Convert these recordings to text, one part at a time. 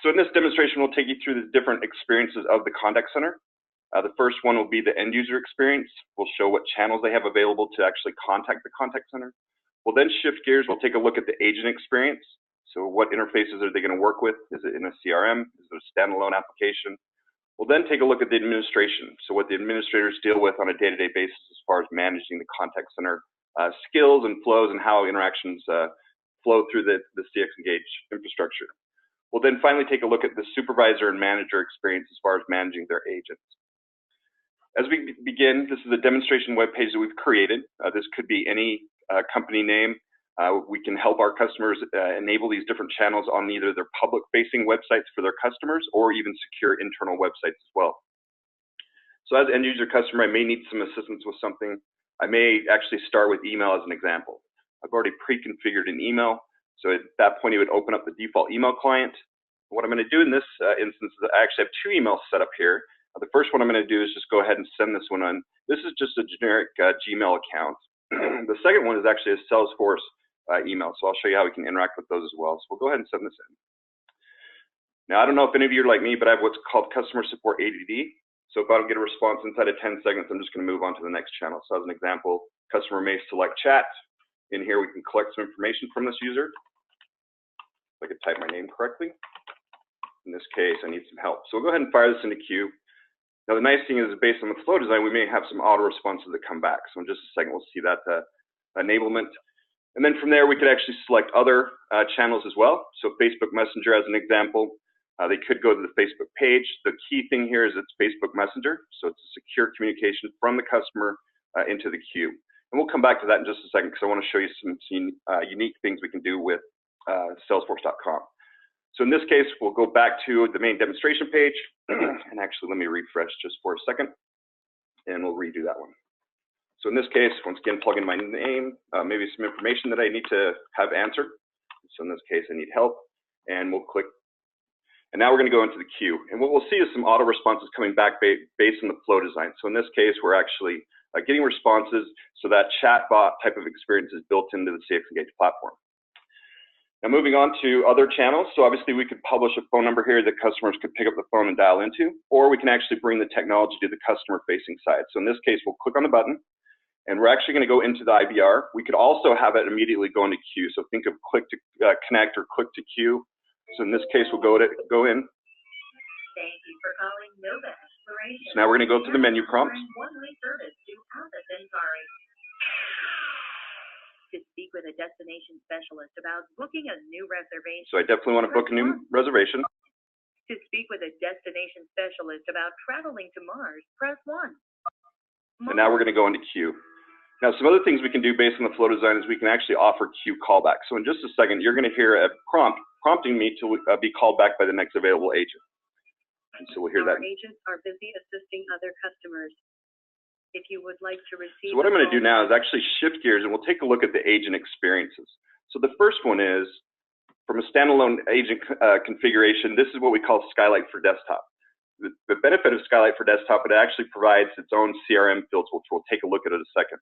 So in this demonstration, we'll take you through the different experiences of the contact center. The first one will be the end user experience. We'll show what channels they have available to actually contact the contact center. We'll then shift gears. We'll take a look at the agent experience. So what interfaces are they going to work with? Is it in a CRM? Is it a standalone application? We'll then take a look at the administration. So what the administrators deal with on a day-to-day basis as far as managing the contact center skills and flows and how interactions flow through the CxEngage infrastructure. We'll then finally take a look at the supervisor and manager experience as far as managing their agents. As we begin, this is a demonstration web page that we've created. This could be any company name. We can help our customers enable these different channels on either their public-facing websites for their customers or even secure internal websites as well. So as an end-user customer, I may need some assistance with something. I may actually start with email as an example. I've already pre-configured an email, so at that point, it would open up the default email client. What I'm going to do in this instance is I actually have two emails set up here. The first one I'm going to do is just go ahead and send this one on. This is just a generic Gmail account. The second one is actually a Salesforce email, so I'll show you how we can interact with those as well. So we'll go ahead and send this in. Now, I don't know if any of you are like me, but I have what's called customer support ADD. So if I don't get a response inside of 10 seconds, I'm just going to move on to the next channel. So as an example, customer may select chat. In here, we can collect some information from this user. If I could type my name correctly. In this case, I need some help. So we'll go ahead and fire this into queue. Now, the nice thing is, based on the flow design, we may have some auto responses that come back. So in just a second, we'll see that enablement. And then from there, we could actually select other channels as well. So Facebook Messenger, as an example, they could go to the Facebook page. The key thing here is it's Facebook Messenger. So it's a secure communication from the customer into the queue. And we'll come back to that in just a second because I want to show you some unique things we can do with Salesforce.com. So in this case, we'll go back to the main demonstration page. And actually, let me refresh just for a second. And we'll redo that one. So in this case, once again, plug in my name, maybe some information that I need to have answered. So in this case, I need help. And we'll click. And now we're going to go into the queue. And what we'll see is some auto responses coming back based on the flow design. So in this case, we're actually getting responses. So that chatbot type of experience is built into the CxEngage platform. Now moving on to other channels. So obviously we could publish a phone number here that customers could pick up the phone and dial into, or we can actually bring the technology to the customer facing side. So in this case, we'll click on the button and we're actually going to go into the IVR. We could also have it immediately go into queue. So think of click to connect or click to queue. So in this case, we'll go in. Thank you for calling Nova Exploration. So now we're going to go through the menu prompt. To speak with a destination specialist about booking a new reservation. So I definitely want to book a new reservation. To speak with a destination specialist about traveling to Mars, press 1. And now we're going to go into queue. Now, some other things we can do based on the flow design is we can actually offer queue callback. So in just a second, you're going to hear a prompt prompting me to be called back by the next available agent. And so we'll hear that. Our agents are busy assisting other customers. If you would like to receive. So what I'm going to do now is actually shift gears and we'll take a look at the agent experiences. So the first one is from a standalone agent configuration. This is what we call Skylight for Desktop. The benefit of Skylight for Desktop, it actually provides its own CRM fields, which we'll take a look at in a second.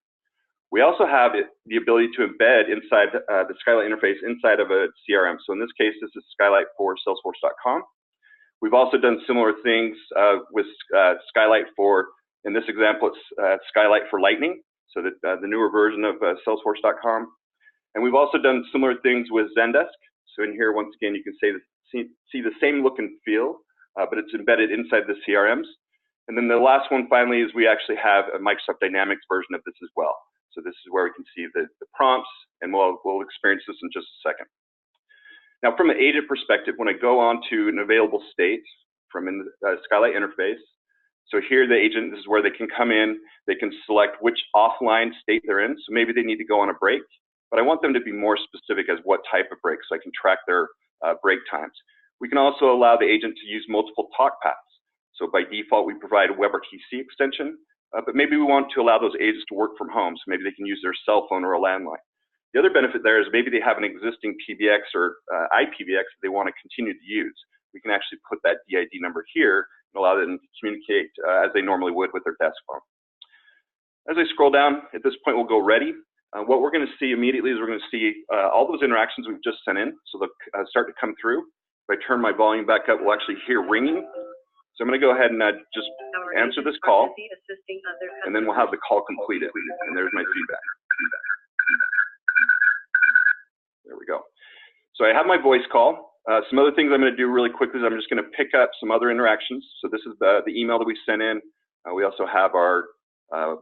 We also have the ability to embed inside the Skylight interface inside of a CRM. So in this case, this is Skylight for Salesforce.com. We've also done similar things with Skylight for, in this example, it's Skylight for Lightning, so that the newer version of Salesforce.com. And we've also done similar things with Zendesk. So in here, once again, you can see the same look and feel, but it's embedded inside the CRMs. And then the last one, finally, is we actually have a Microsoft Dynamics version of this as well. So this is where we can see the prompts, and we'll experience this in just a second. Now, from an agent perspective, when I go on to an available state from in the Skylight interface, so here the agent, this is where they can come in, they can select which offline state they're in. So maybe they need to go on a break, but I want them to be more specific as what type of break so I can track their break times. We can also allow the agent to use multiple talk paths. So by default, we provide a WebRTC extension, but maybe we want to allow those agents to work from home. So maybe they can use their cell phone or a landline. The other benefit there is maybe they have an existing PBX or IPBX that they want to continue to use. We can actually put that DID number here and allow them to communicate as they normally would with their desk phone. As I scroll down, at this point, we'll go ready. What we're going to see immediately is we're going to see all those interactions we've just sent in. So they'll start to come through. If I turn my volume back up, we'll actually hear ringing. So I'm going to go ahead and just answer this call, and then we'll have the call completed. And there's my feedback. There we go. So I have my voice call. Some other things I'm going to do really quickly is I'm just going to pick up some other interactions. So this is the email that we sent in. We also have our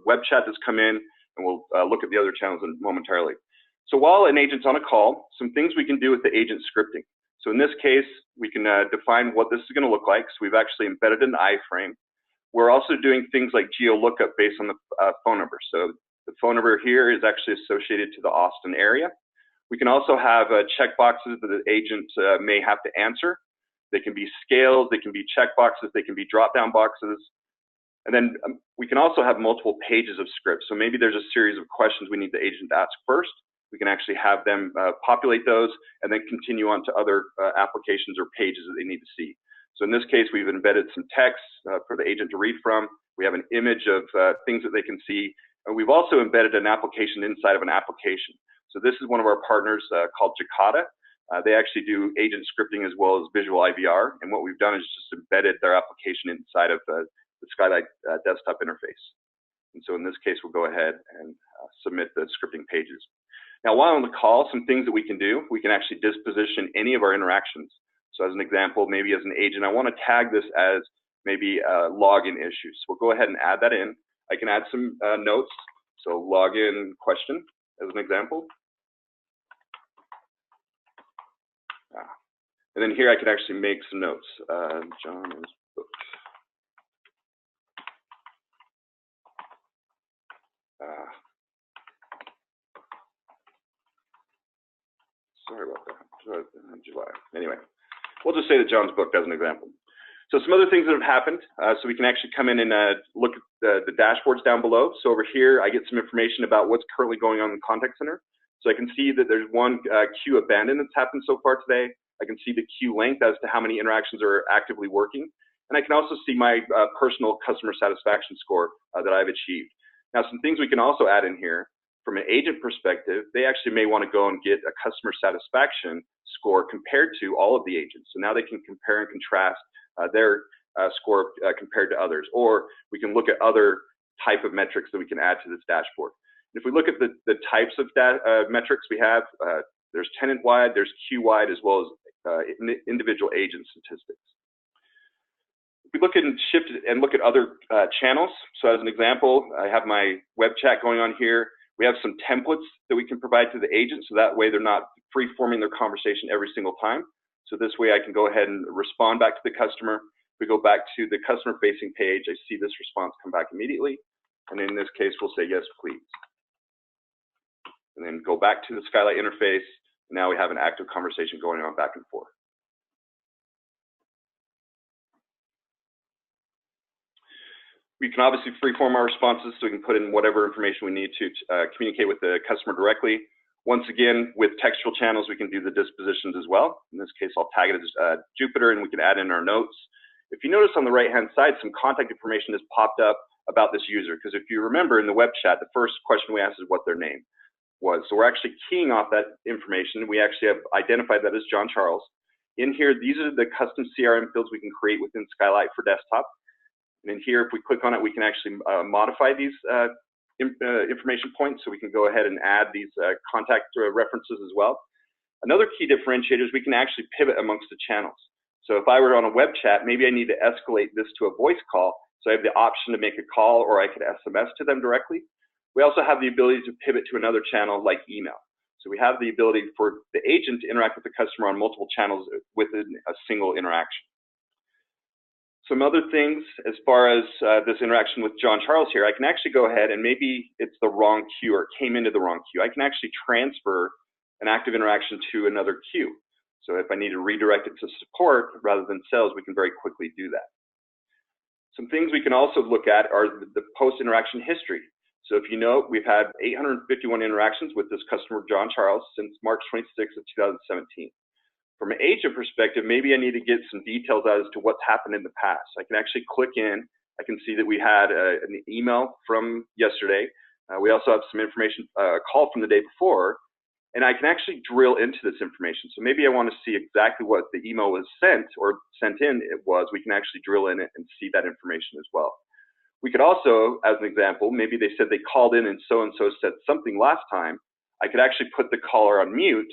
web chat that's come in, and we'll look at the other channels momentarily. So while an agent's on a call, some things we can do with the agent scripting. So in this case, we can define what this is going to look like. So we've actually embedded an iframe. We're also doing things like geo lookup based on the phone number. So the phone number here is actually associated to the Austin area. We can also have checkboxes that the agent may have to answer. They can be scales, they can be checkboxes, they can be drop-down boxes. And then we can also have multiple pages of scripts. So maybe there's a series of questions we need the agent to ask first. We can actually have them populate those and then continue on to other applications or pages that they need to see. So in this case, we've embedded some text for the agent to read from. We have an image of things that they can see. And we've also embedded an application inside of an application. So this is one of our partners called Jakarta. They actually do agent scripting as well as visual IVR. And what we've done is just embedded their application inside of the Skylight desktop interface. And so in this case, we'll go ahead and submit the scripting pages. Now, while on the call, some things that we can do, we can actually disposition any of our interactions. So as an example, maybe as an agent, I want to tag this as maybe login issues. So we'll go ahead and add that in. I can add some notes. So login question as an example. And then here I can actually make some notes. John is booked. Sorry about that. July. Anyway, we'll just say that John's booked as an example. So some other things that have happened. So we can actually come in and look at the dashboards down below. So over here, I get some information about what's currently going on in the contact center. So I can see that there's one queue abandoned that's happened so far today. I can see the queue length as to how many interactions are actively working. And I can also see my personal customer satisfaction score that I've achieved. Now, some things we can also add in here. From an agent perspective, they actually may want to go and get a customer satisfaction score compared to all of the agents. So now they can compare and contrast their score compared to others. Or we can look at other type of metrics that we can add to this dashboard. And if we look at the types of metrics we have, there's tenant-wide, there's queue-wide, as well as individual agent statistics. We look at and shift and look at other channels. So as an example, I have my web chat going on here. We have some templates that we can provide to the agent, so that way they're not free-forming their conversation every single time. So this way I can go ahead and respond back to the customer. If we go back to the customer-facing page, I see this response come back immediately. And in this case, we'll say, yes, please. And then go back to the Skylight interface. Now we have an active conversation going on back and forth. We can obviously freeform our responses, so we can put in whatever information we need to communicate with the customer directly. Once again, with textual channels, we can do the dispositions as well. In this case, I'll tag it as Jupiter, and we can add in our notes. If you notice on the right-hand side, some contact information has popped up about this user, because if you remember in the web chat, the first question we asked is what their name was. So we're actually keying off that information. We actually have identified that as John Charles. In here, these are the custom CRM fields we can create within Skylight for desktop. And in here, if we click on it, we can actually modify these information points. So we can go ahead and add these contact references as well. Another key differentiator is we can actually pivot amongst the channels. So if I were on a web chat, maybe I need to escalate this to a voice call. So I have the option to make a call, or I could SMS to them directly. We also have the ability to pivot to another channel like email. So we have the ability for the agent to interact with the customer on multiple channels within a single interaction. Some other things as far as this interaction with John Charles here, I can actually go ahead and maybe it's the wrong queue or it came into the wrong queue. I can actually transfer an active interaction to another queue. So if I need to redirect it to support rather than sales, we can very quickly do that. Some things we can also look at are the post-interaction history. So if you know, we've had 851 interactions with this customer, John Charles, since March 26th of 2017. From an agent perspective, maybe I need to get some details as to what's happened in the past. I can actually click in. I can see that we had an email from yesterday. We also have some information, a call from the day before. and I can actually drill into this information. So maybe I want to see exactly what the email was sent or sent in it was. We can actually drill in it and see that information as well. We could also, as an example, maybe they said they called in and so said something last time. I could actually put the caller on mute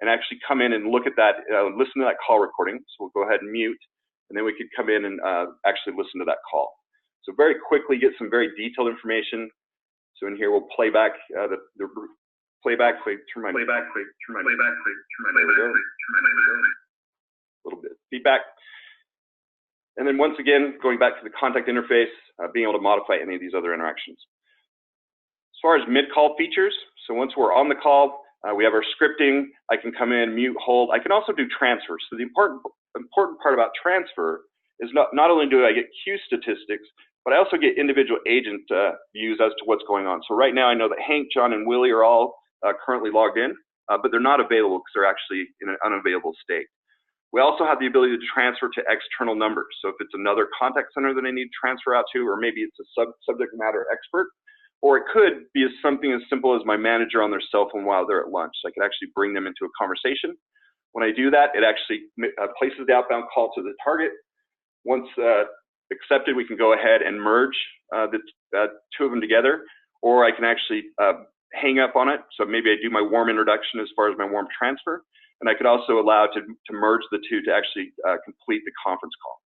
and actually come in and look at that, listen to that call recording. So we'll go ahead and mute, and then we could come in and actually listen to that call. So very quickly get some very detailed information. So in here we'll play back the playback. Turn my playback. A little bit of feedback. And then once again, going back to the contact interface, being able to modify any of these other interactions. As far as mid-call features, so once we're on the call, we have our scripting. I can come in, mute, hold. I can also do transfers. So the important part about transfer is not only do I get queue statistics, but I also get individual agent views as to what's going on. So right now I know that Hank, John, and Willie are all currently logged in, but they're not available because they're actually in an unavailable state. We also have the ability to transfer to external numbers. So if it's another contact center that I need to transfer out to, or maybe it's a subject matter expert, or it could be something as simple as my manager on their cell phone while they're at lunch. So I could actually bring them into a conversation. When I do that, it actually places the outbound call to the target. Once accepted, we can go ahead and merge the two of them together, or I can actually hang up on it. So maybe I do my warm introduction as far as my warm transfer. And I could also allow to merge the two to actually complete the conference call.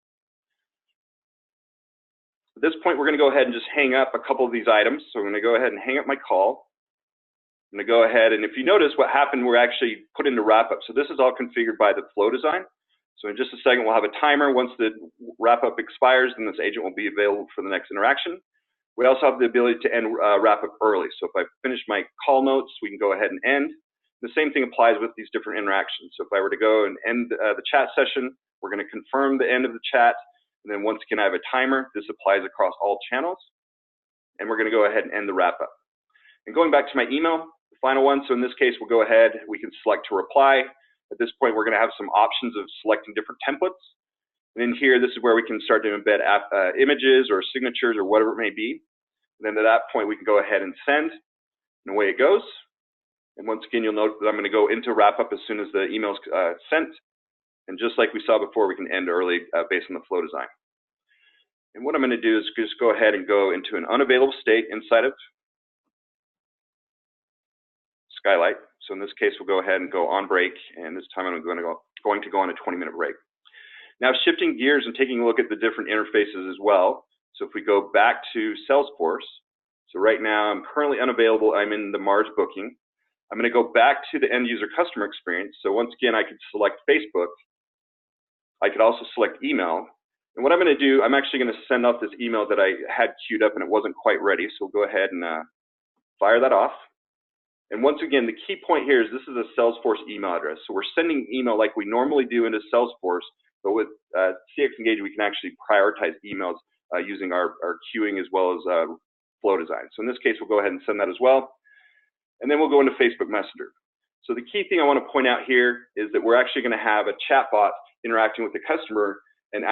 At this point, we're going to go ahead and just hang up a couple of these items. So I'm going to go ahead and hang up my call. I'm going to go ahead, and if you notice what happened, we're actually put into wrap up. So this is all configured by the flow design. So in just a second, we'll have a timer. Once the wrap up expires, then this agent will be available for the next interaction. We also have the ability to end wrap up early. So if I finish my call notes, we can go ahead and end. The same thing applies with these different interactions. So if I were to go and end the chat session, we're going to confirm the end of the chat. And then once again, I have a timer. This applies across all channels. And we're going to go ahead and end the wrap up. And going back to my email, the final one. So in this case, we'll go ahead. We can select to reply. At this point, we're going to have some options of selecting different templates. And in here, this is where we can start to embed images or signatures or whatever it may be. And then at that point, we can go ahead and send. And away it goes. And once again, you'll note that I'm going to go into wrap up as soon as the email's sent. And just like we saw before, we can end early based on the flow design. And what I'm going to do is just go ahead and go into an unavailable state inside of Skylight. So in this case, we'll go ahead and go on break. And this time I'm going to go on a 20-minute break. Now shifting gears and taking a look at the different interfaces as well. So if we go back to Salesforce, so right now I'm currently unavailable. I'm in the Mars booking. I'm going to go back to the end user customer experience. So once again, I could select Facebook. I could also select email. And what I'm going to do, I'm actually going to send off this email that I had queued up and it wasn't quite ready. So we'll go ahead and fire that off. And once again, the key point here is this is a Salesforce email address. So we're sending email like we normally do into Salesforce, but with CxEngage, we can actually prioritize emails using our queuing as well as flow design. So in this case, we'll go ahead and send that as well. And then we'll go into Facebook Messenger. So the key thing I want to point out here is that we're actually going to have a chatbot interacting with the customer and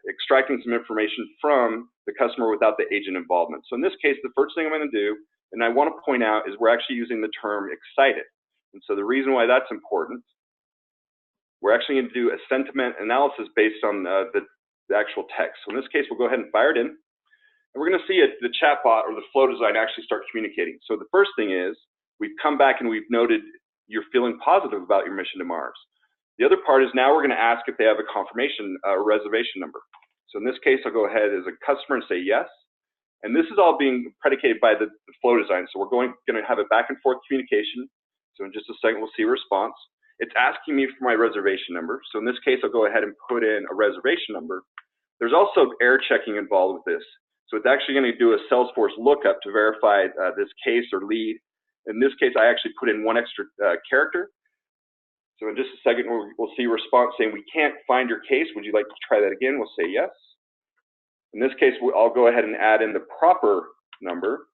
extracting some information from the customer without the agent involvement. So in this case, the first thing I'm going to do, and I want to point out, is we're actually using the term excited. And so the reason why that's important, we're actually going to do a sentiment analysis based on the actual text. So in this case, we'll go ahead and fire it in. And we're going to see the chatbot or the flow design actually start communicating. So the first thing is, we've come back and we've noted you're feeling positive about your mission to Mars. The other part is now we're going to ask if they have a confirmation or reservation number. So in this case, I'll go ahead as a customer and say yes. And this is all being predicated by the flow design. So we're going to have a back and forth communication. So in just a second, we'll see a response. It's asking me for my reservation number. So in this case, I'll go ahead and put in a reservation number. There's also error checking involved with this. So it's actually going to do a Salesforce lookup to verify this case or lead. In this case, I actually put in one extra character. So in just a second, we'll see a response saying, we can't find your case. Would you like to try that again? We'll say yes. In this case, I'll go ahead and add in the proper number.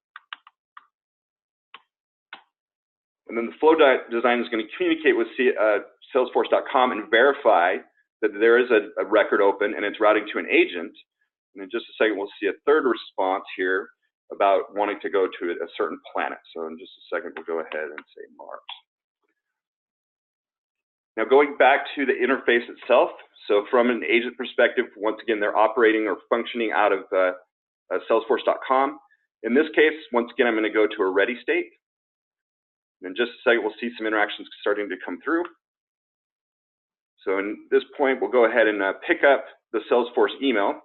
And then the flow design is going to communicate with Salesforce.com and verify that there is a record open and it's routing to an agent. And in just a second, we'll see a third response here about wanting to go to a certain planet. So in just a second, we'll go ahead and say Mars. Now going back to the interface itself, so from an agent perspective, once again, they're operating or functioning out of Salesforce.com. In this case, once again, I'm going to go to a ready state. In just a second, we'll see some interactions starting to come through. So in this point, we'll go ahead and pick up the Salesforce email,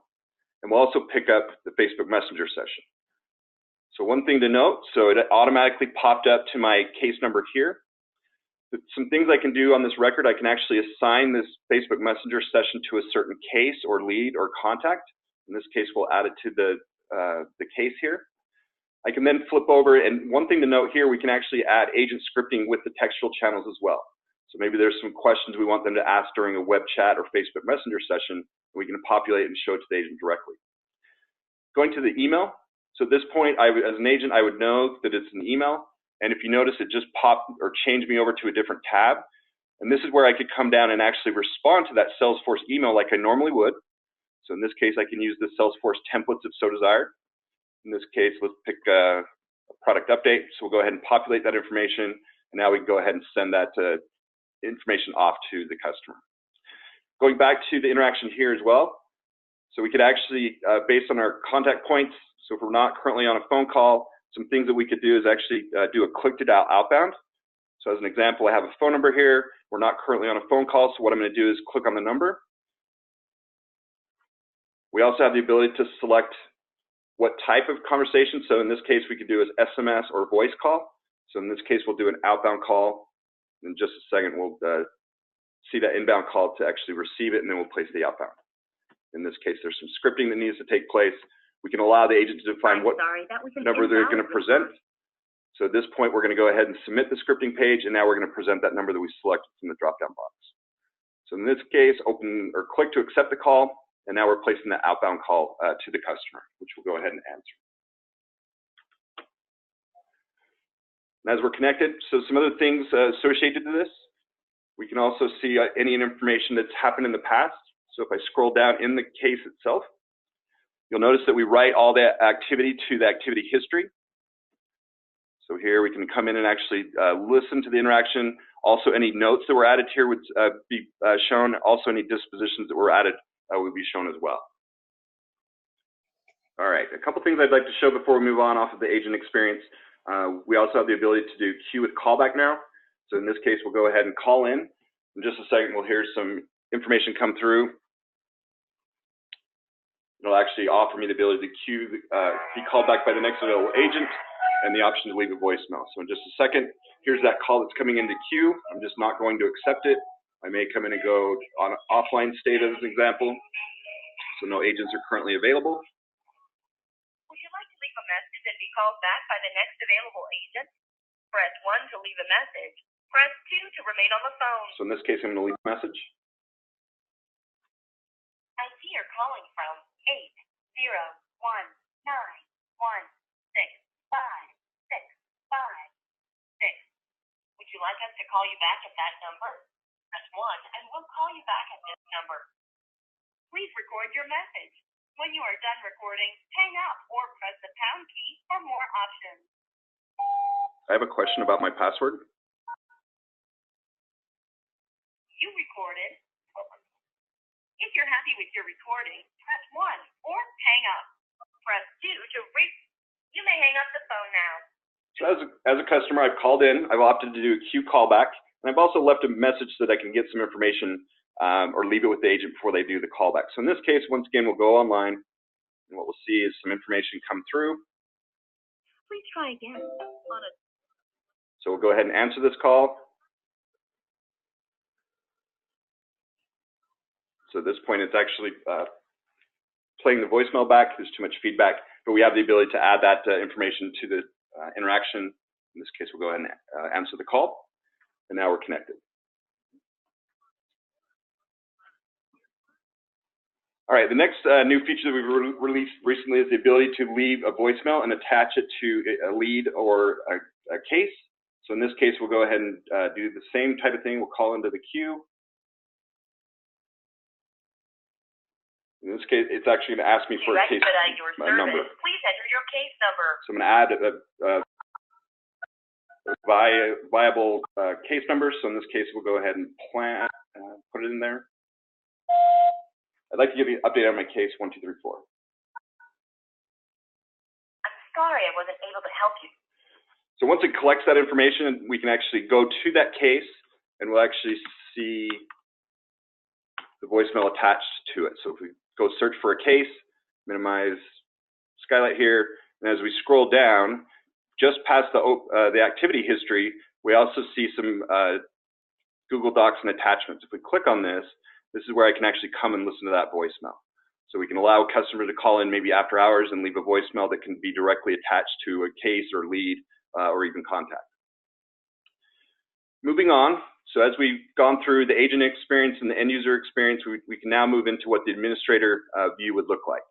and we'll also pick up the Facebook Messenger session. So one thing to note, so it automatically popped up to my case number here. Some things I can do on this record, I can actually assign this Facebook Messenger session to a certain case or lead or contact. In this case, we'll add it to the case here. I can then flip over, and one thing to note here, we can actually add agent scripting with the textual channels as well. So maybe there's some questions we want them to ask during a web chat or Facebook Messenger session, and we can populate and show it to the agent directly. Going to the email, so at this point, as an agent, I would know that it's an email, and if you notice, it just popped or changed me over to a different tab, and this is where I could come down and actually respond to that Salesforce email like I normally would. So in this case, I can use the Salesforce templates if so desired. In this case, let's pick a product update. So we'll go ahead and populate that information, and now we can go ahead and send that information off to the customer. Going back to the interaction here as well, so we could actually, based on our contact points, so if we're not currently on a phone call, some things that we could do is actually do a click to dial outbound. So as an example, I have a phone number here. We're not currently on a phone call, so what I'm going to do is click on the number. We also have the ability to select what type of conversation. So in this case, we could do is SMS or voice call. So in this case, we'll do an outbound call. In just a second, we'll see that inbound call to actually receive it, and then we'll place the outbound. In this case, there's some scripting that needs to take place. We can allow the agent to define what number they're going to present. So at this point, we're going to go ahead and submit the scripting page, and now we're going to present that number that we selected from the drop-down box. So in this case, open or click to accept the call, and now we're placing the outbound call to the customer, which we'll go ahead and answer. And as we're connected, so some other things associated to this, we can also see any information that's happened in the past. So if I scroll down in the case itself, you'll notice that we write all that activity to the activity history. So here we can come in and actually listen to the interaction. Also, any notes that were added here would be shown. Also, any dispositions that were added would be shown as well. All right, a couple things I'd like to show before we move on off of the agent experience. We also have the ability to do queue with callback now. So in this case, we'll go ahead and call in. In just a second, we'll hear some information come through. It'll actually offer me the ability to be called back by the next available agent and the option to leave a voicemail. So in just a second, here's that call that's coming into queue. I'm just not going to accept it. I may come in and go on an offline state as an example. So no agents are currently available. Would you like to leave a message and be called back by the next available agent? Press 1 to leave a message. Press 2 to remain on the phone. So in this case, I'm going to leave a message. I see you're calling from 801916565. Would you like us to call you back at that number? Press 1 and we'll call you back at this number. Please record your message. When you are done recording, hang up or press the pound key for more options. I have a question about my password. You recorded. If you're happy with your recording, press 1 or hang up. Press 2 to You may hang up the phone now. So as a customer, I've called in. I've opted to do a queue callback, and I've also left a message so that I can get some information or leave it with the agent before they do the callback. So in this case, once again, we'll go online, and what we'll see is some information come through. Please try again. So we'll go ahead and answer this call. So at this point, it's actually playing the voicemail back. There's too much feedback, but we have the ability to add that information to the interaction. In this case, we'll go ahead and answer the call, and now we're connected. All right, the next new feature that we've released recently is the ability to leave a voicemail and attach it to a lead or a case. So in this case, we'll go ahead and do the same type of thing. We'll call into the queue. In this case, it's actually going to ask me for a case number. Please enter your case number. So I'm going to add a viable case number. So in this case, we'll go ahead and plan put it in there. I'd like to give you an update on my case 1, 2, 3, 4. I'm sorry I wasn't able to help you. So once it collects that information, we can actually go to that case and we'll actually see the voicemail attached to it. So if we go search for a case, minimize skylight here, and as we scroll down, just past the activity history, we also see some Google Docs and attachments. If we click on this, this is where I can actually come and listen to that voicemail. So we can allow a customer to call in maybe after hours and leave a voicemail that can be directly attached to a case or lead or even contact. Moving on, so as we've gone through the agent experience and the end user experience, we can now move into what the administrator view would look like.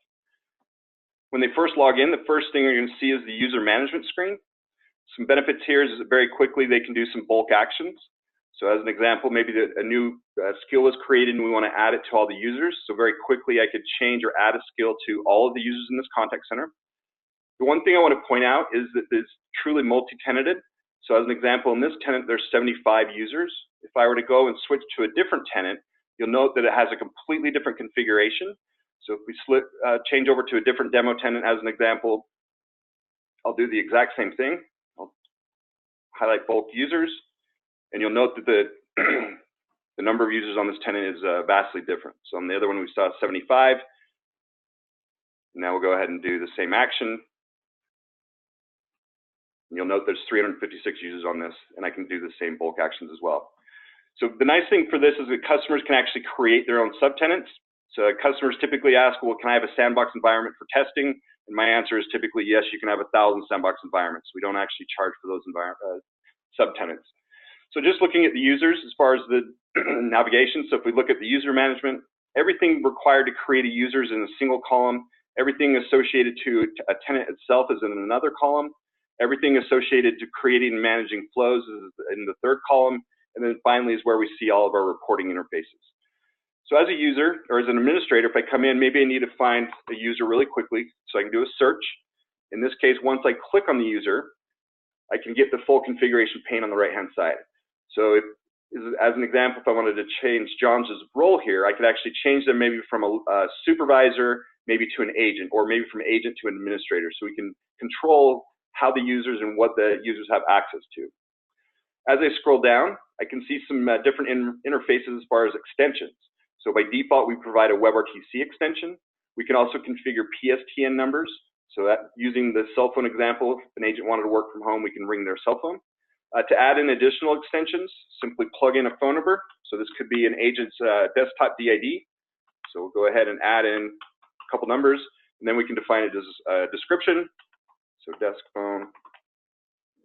When they first log in, the first thing you're going to see is the user management screen. Some benefits here is that very quickly they can do some bulk actions. So as an example, maybe a new skill was created and we want to add it to all the users. So very quickly I could change or add a skill to all of the users in this contact center. The one thing I want to point out is that it's truly multi-tenanted. So as an example, in this tenant, there's 75 users. If I were to go and switch to a different tenant, you'll note that it has a completely different configuration. So if we change over to a different demo tenant as an example, I'll do the exact same thing. I'll highlight bulk users, and you'll note that the number of users on this tenant is vastly different. So on the other one, we saw 75. Now we'll go ahead and do the same action. You'll note there's 356 users on this, and I can do the same bulk actions as well. So the nice thing for this is that customers can actually create their own subtenants. So customers typically ask, well, can I have a sandbox environment for testing? And my answer is typically, yes, you can have 1,000 sandbox environments. We don't actually charge for those subtenants. So just looking at the users as far as the navigation, so if we look at the user management, everything required to create a user is in a single column. Everything associated to a tenant itself is in another column. Everything associated to creating and managing flows is in the third column. And then finally is where we see all of our reporting interfaces. So as a user or as an administrator, if I come in, maybe I need to find a user really quickly. So I can do a search. In this case, once I click on the user, I can get the full configuration pane on the right-hand side. So as an example, if I wanted to change John's role here, I could actually change them maybe from a supervisor, maybe to an agent, or maybe from agent to an administrator. So we can control how the users and what the users have access to. As I scroll down, I can see some different interfaces as far as extensions. So by default, we provide a WebRTC extension. We can also configure PSTN numbers. So that using the cell phone example, if an agent wanted to work from home, we can ring their cell phone. To add in additional extensions, simply plug in a phone number. So this could be an agent's desktop DID. So we'll go ahead and add in a couple numbers, and then we can define it as a description. So desk phone,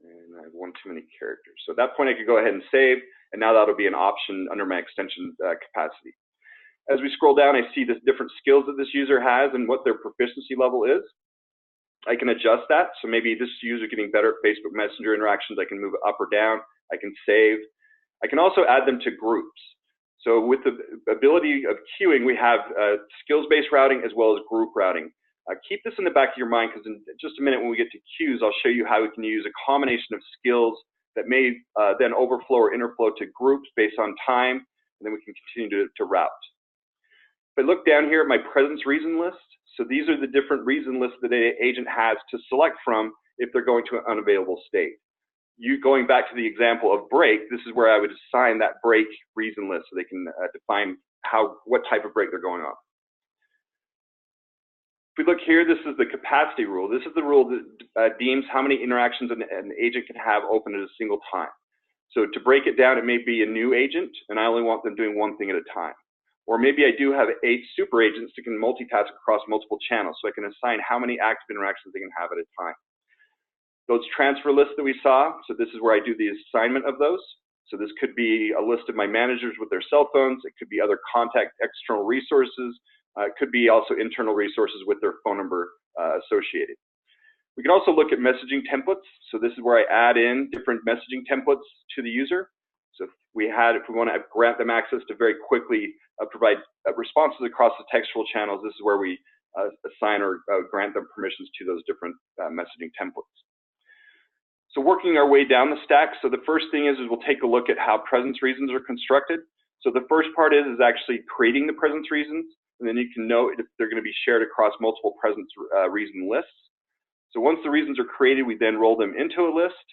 and I have one too many characters. So at that point, I could go ahead and save, and now that'll be an option under my extension capacity. As we scroll down, I see the different skills that this user has and what their proficiency level is. I can adjust that. So maybe this user getting better at Facebook Messenger interactions, I can move it up or down. I can save. I can also add them to groups. So with the ability of queuing, we have skills-based routing as well as group routing. Keep this in the back of your mind, because in just a minute when we get to queues, I'll show you how we can use a combination of skills that may then overflow or interflow to groups based on time, and then we can continue to route. If I look down here at my presence reason list, so these are the different reason lists that an agent has to select from if they're going to an unavailable state. Going back to the example of break, this is where I would assign that break reason list so they can define what type of break they're going on. If we look here, this is the capacity rule. This is the rule that deems how many interactions an agent can have open at a single time. So to break it down, it may be a new agent, and I only want them doing one thing at a time. Or maybe I do have 8 super agents that can multitask across multiple channels, so I can assign how many active interactions they can have at a time. Those transfer lists that we saw, so this is where I do the assignment of those. So this could be a list of my managers with their cell phones. It could be other contact external resources. It could be also internal resources with their phone number associated. We can also look at messaging templates. So this is where I add in different messaging templates to the user. So if we want to grant them access to very quickly provide responses across the textual channels, this is where we assign or grant them permissions to those different messaging templates. So working our way down the stack, so the first thing is we'll take a look at how presence reasons are constructed. So the first part is actually creating the presence reasons, and then you can note if they're going to be shared across multiple presence reason lists. So once the reasons are created, we then roll them into a list.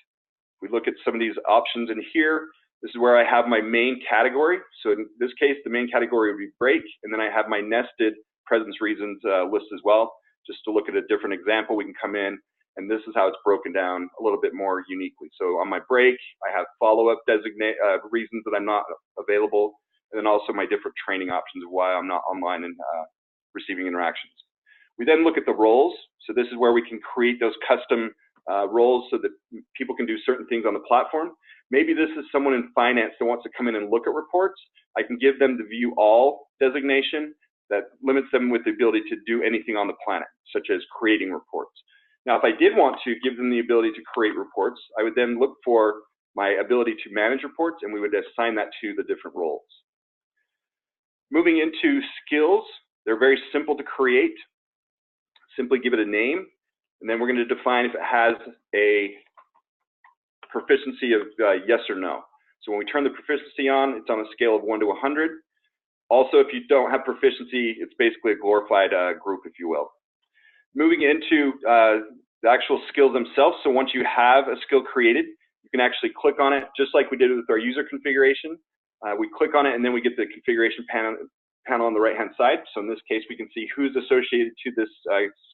We look at some of these options in here. This is where I have my main category. So in this case, the main category would be break, and then I have my nested presence reasons list as well. Just to look at a different example, we can come in, and this is how it's broken down a little bit more uniquely. So on my break, I have follow-up reasons that I'm not available, and then also my different training options of why I'm not online and receiving interactions. We then look at the roles. So this is where we can create those custom roles so that people can do certain things on the platform. Maybe this is someone in finance that wants to come in and look at reports. I can give them the view all designation that limits them with the ability to do anything on the planet, such as creating reports. Now, if I did want to give them the ability to create reports, I would then look for my ability to manage reports, and we would assign that to the different roles. Moving into skills, they're very simple to create. Simply give it a name, and then we're going to define if it has a proficiency of yes or no. So when we turn the proficiency on, it's on a scale of 1 to 100. Also, if you don't have proficiency, it's basically a glorified group, if you will. Moving into the actual skills themselves. So once you have a skill created, you can actually click on it, just like we did with our user configuration. We click on it, and then we get the configuration panel on the right-hand side. So in this case, we can see who's associated to this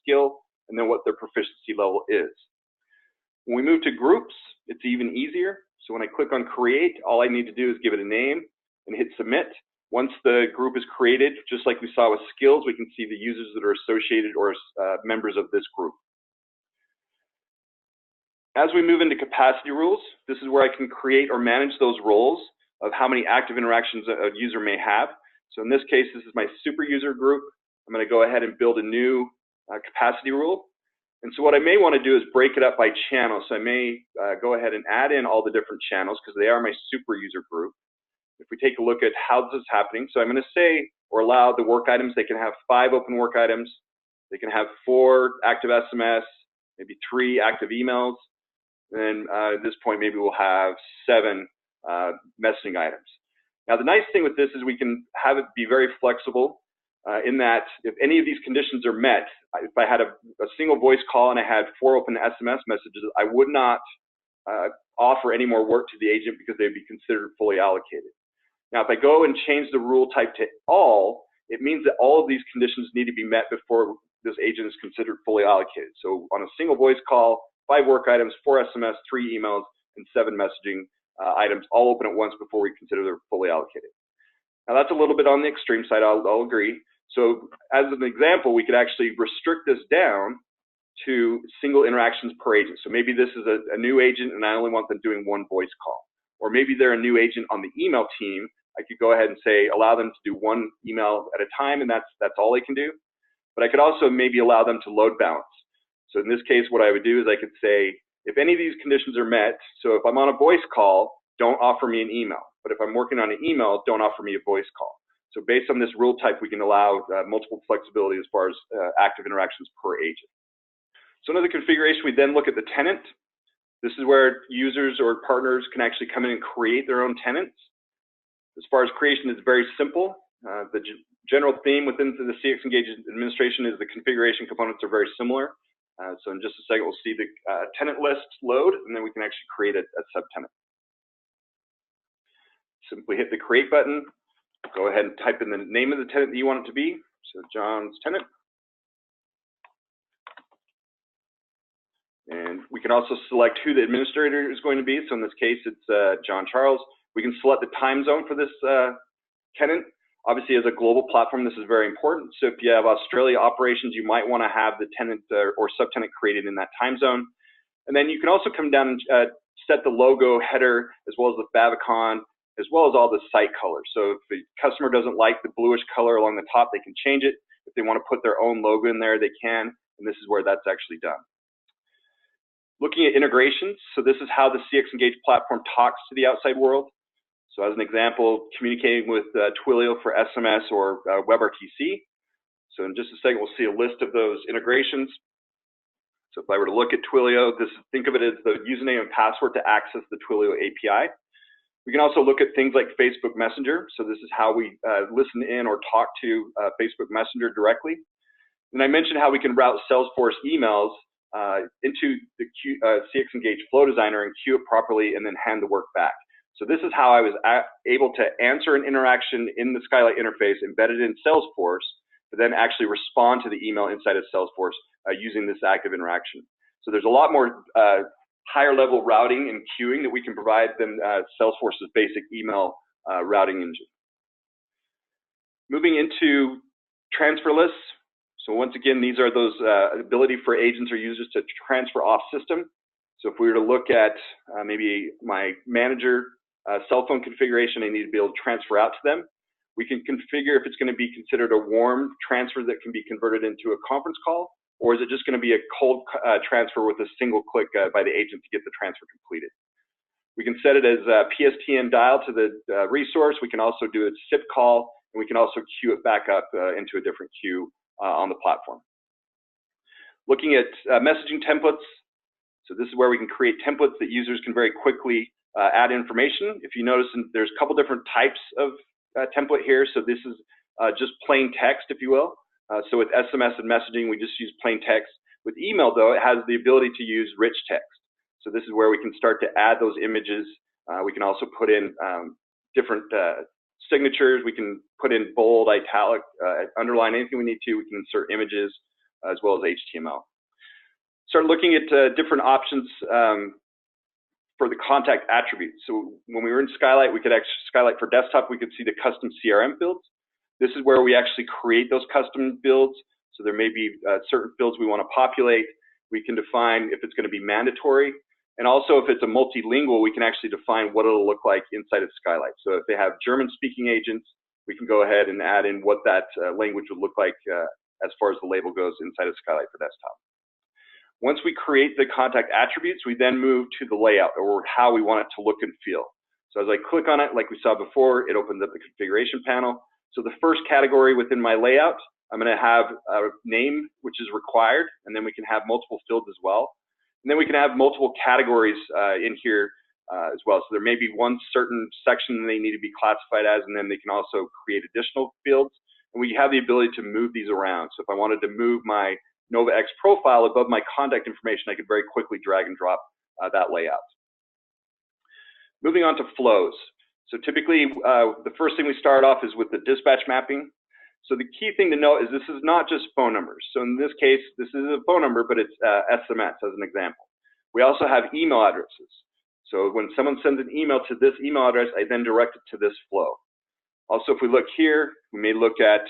skill, and then what their proficiency level is. When we move to groups, it's even easier. So when I click on create, all I need to do is give it a name and hit submit. Once the group is created, just like we saw with skills, we can see the users that are associated or members of this group. As we move into capacity rules, this is where I can create or manage those roles of how many active interactions a user may have. So in this case, this is my super user group. I'm going to go ahead and build a new capacity rule. And so what I may want to do is break it up by channel. So I may go ahead and add in all the different channels because they are my super user group. If we take a look at how this is happening, so I'm going to say or allow the work items, they can have 5 open work items. They can have 4 active SMS, maybe 3 active emails. And at this point, maybe we'll have 7 messaging items. Now, the nice thing with this is we can have it be very flexible in that if any of these conditions are met, if I had a single voice call and I had 4 open SMS messages, I would not offer any more work to the agent because they'd be considered fully allocated. Now, if I go and change the rule type to all, it means that all of these conditions need to be met before this agent is considered fully allocated. So on a single voice call, 5 work items, 4 SMS, 3 emails, and 7 messaging items all open at once before we consider they're fully allocated. Now, that's a little bit on the extreme side, I'll agree. So as an example, we could actually restrict this down to single interactions per agent. So maybe this is a new agent and I only want them doing 1 voice call. Or maybe they're a new agent on the email team. I could go ahead and say, allow them to do 1 email at a time, and that's all they can do. But I could also maybe allow them to load balance. So in this case, what I would do is I could say, if any of these conditions are met, so if I'm on a voice call, don't offer me an email. But if I'm working on an email, don't offer me a voice call. So based on this rule type, we can allow multiple flexibility as far as active interactions per agent. So another configuration, we then look at the tenant. This is where users or partners can actually come in and create their own tenants. As far as creation, it's very simple. The general theme within the CxEngage administration is the configuration components are very similar. So in just a second, we'll see the tenant list load, and then we can actually create a subtenant. Simply hit the create button. Go ahead and type in the name of the tenant that you want it to be. So John's tenant. And we can also select who the administrator is going to be. So in this case, it's John Charles. We can select the time zone for this tenant. Obviously, as a global platform, this is very important. So if you have Australia operations, you might want to have the tenant or subtenant created in that time zone. And then you can also come down and set the logo header, as well as the favicon, as well as all the site colors. So if the customer doesn't like the bluish color along the top, they can change it. If they want to put their own logo in there, they can. And this is where that's actually done. Looking at integrations, so this is how the CxEngage platform talks to the outside world. So as an example, communicating with Twilio for SMS or WebRTC. So in just a second, we'll see a list of those integrations. So if I were to look at Twilio, think of it as the username and password to access the Twilio API. We can also look at things like Facebook Messenger. So this is how we listen in or talk to Facebook Messenger directly. And I mentioned how we can route Salesforce emails into the CxEngage Flow Designer and queue it properly and then hand the work back. So this is how I was able to answer an interaction in the Skylight interface embedded in Salesforce, but then actually respond to the email inside of Salesforce using this active interaction. So there's a lot more higher level routing and queuing that we can provide than Salesforce's basic email routing engine. Moving into transfer lists. So once again, these are those ability for agents or users to transfer off system. So if we were to look at maybe my manager cell phone configuration, I need to be able to transfer out to them. We can configure if it's going to be considered a warm transfer that can be converted into a conference call, or is it just going to be a cold transfer with a single click by the agent to get the transfer completed. We can set it as PSTN dial to the resource. We can also do a SIP call, and we can also queue it back up into a different queue on the platform. Looking at messaging templates. So this is where we can create templates that users can very quickly add information. If you notice, there's a couple different types of template here. So this is just plain text, if you will. So with SMS and messaging, we just use plain text. With email, though, it has the ability to use rich text. So this is where we can start to add those images. We can also put in different signatures. We can put in bold, italic, underline, anything we need to. We can insert images as well as HTML. Start looking at different options for the contact attributes. So when we were in Skylight, we could actually, Skylight for desktop, we could see the custom CRM fields. This is where we actually create those custom fields. So there may be certain fields we want to populate. We can define if it's going to be mandatory. And also if it's a multilingual, we can actually define what it'll look like inside of Skylight. So if they have German-speaking agents, we can go ahead and add in what that language would look like as far as the label goes inside of Skylight for desktop. Once we create the contact attributes, we then move to the layout or how we want it to look and feel. So as I click on it, like we saw before, it opens up the configuration panel. So the first category within my layout, I'm going to have a name, which is required, and then we can have multiple fields as well. And then we can have multiple categories in here as well. So there may be one certain section they need to be classified as, and then they can also create additional fields. And we have the ability to move these around. So if I wanted to move my NovaX profile above my contact information, I could very quickly drag and drop that layout. Moving on to flows. So typically, the first thing we start off is with the dispatch mapping. So the key thing to note is this is not just phone numbers. So in this case, this is a phone number, but it's SMS as an example. We also have email addresses. So when someone sends an email to this email address, I then direct it to this flow. Also, if we look here, we may look at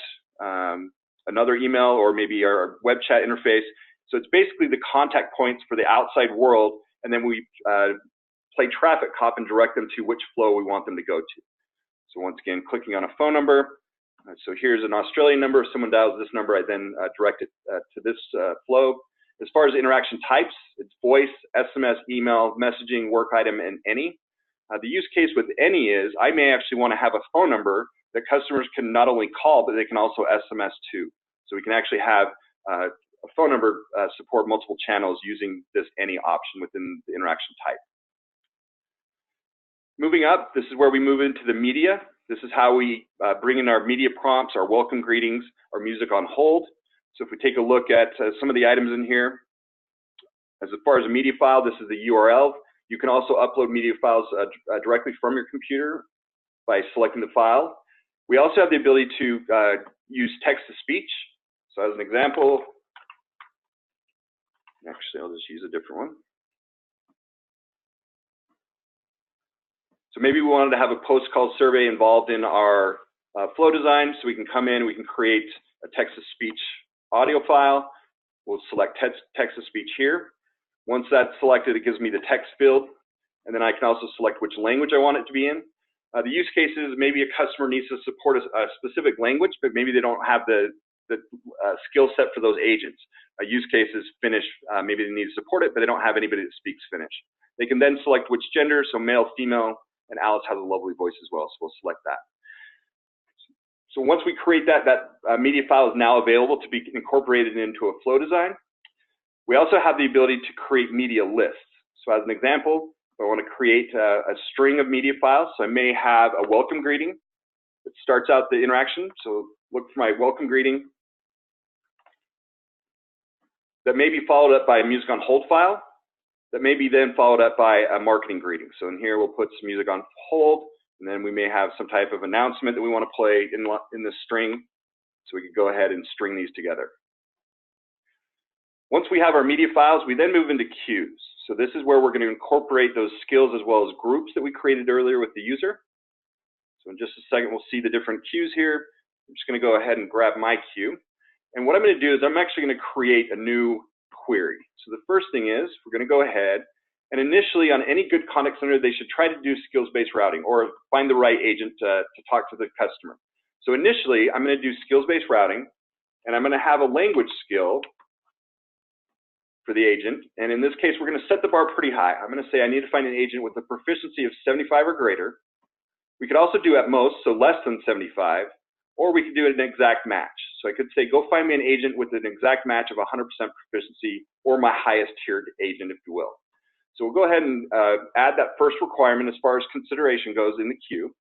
another email or maybe our web chat interface. So it's basically the contact points for the outside world, and then we play traffic cop and direct them to which flow we want them to go to. So once again, clicking on a phone number. So here's an Australian number. If someone dials this number, I then direct it to this flow. As far as interaction types, it's voice, SMS, email, messaging, work item, and any. The use case with any is I may actually want to have a phone number that customers can not only call, but they can also SMS to. So we can actually have a phone number support multiple channels using this any option within the interaction type. Moving up, this is where we move into the media. This is how we bring in our media prompts, our welcome greetings, our music on hold. So if we take a look at some of the items in here, as far as a media file, this is the URL. You can also upload media files directly from your computer by selecting the file. We also have the ability to use text-to-speech. So as an example, actually I'll just use a different one. So maybe we wanted to have a post-call survey involved in our flow design, so we can come in, we can create a text-to-speech audio file. We'll select text-to-speech here. Once that's selected, it gives me the text field, and then I can also select which language I want it to be in. The use case is maybe a customer needs to support a specific language, but maybe they don't have the skill set for those agents. A use case is Finnish. Maybe they need to support it, but they don't have anybody that speaks Finnish. They can then select which gender, so male, female, and Alice has a lovely voice as well, so we'll select that. So once we create that media file is now available to be incorporated into a flow design. We also have the ability to create media lists. So as an example, I want to create a string of media files. So I may have a welcome greeting that starts out the interaction. So look for my welcome greeting that may be followed up by a music on hold file that may be then followed up by a marketing greeting. So in here, we'll put some music on hold, and then we may have some type of announcement that we want to play in this string. So we could go ahead and string these together. Once we have our media files, we then move into queues. So this is where we're going to incorporate those skills as well as groups that we created earlier with the user. So in just a second, we'll see the different queues here. I'm just going to go ahead and grab my queue. And what I'm going to do is I'm actually going to create a new query. So the first thing is we're going to go ahead and initially on any good contact center, they should try to do skills-based routing or find the right agent to talk to the customer. So initially, I'm going to do skills-based routing, and I'm going to have a language skill for the agent. And in this case, we're going to set the bar pretty high. I'm going to say I need to find an agent with a proficiency of 75 or greater. We could also do at most, so less than 75, or we could do an exact match. So I could say, go find me an agent with an exact match of 100% proficiency, or my highest tiered agent, if you will. So we'll go ahead and add that first requirement as far as consideration goes in the queue,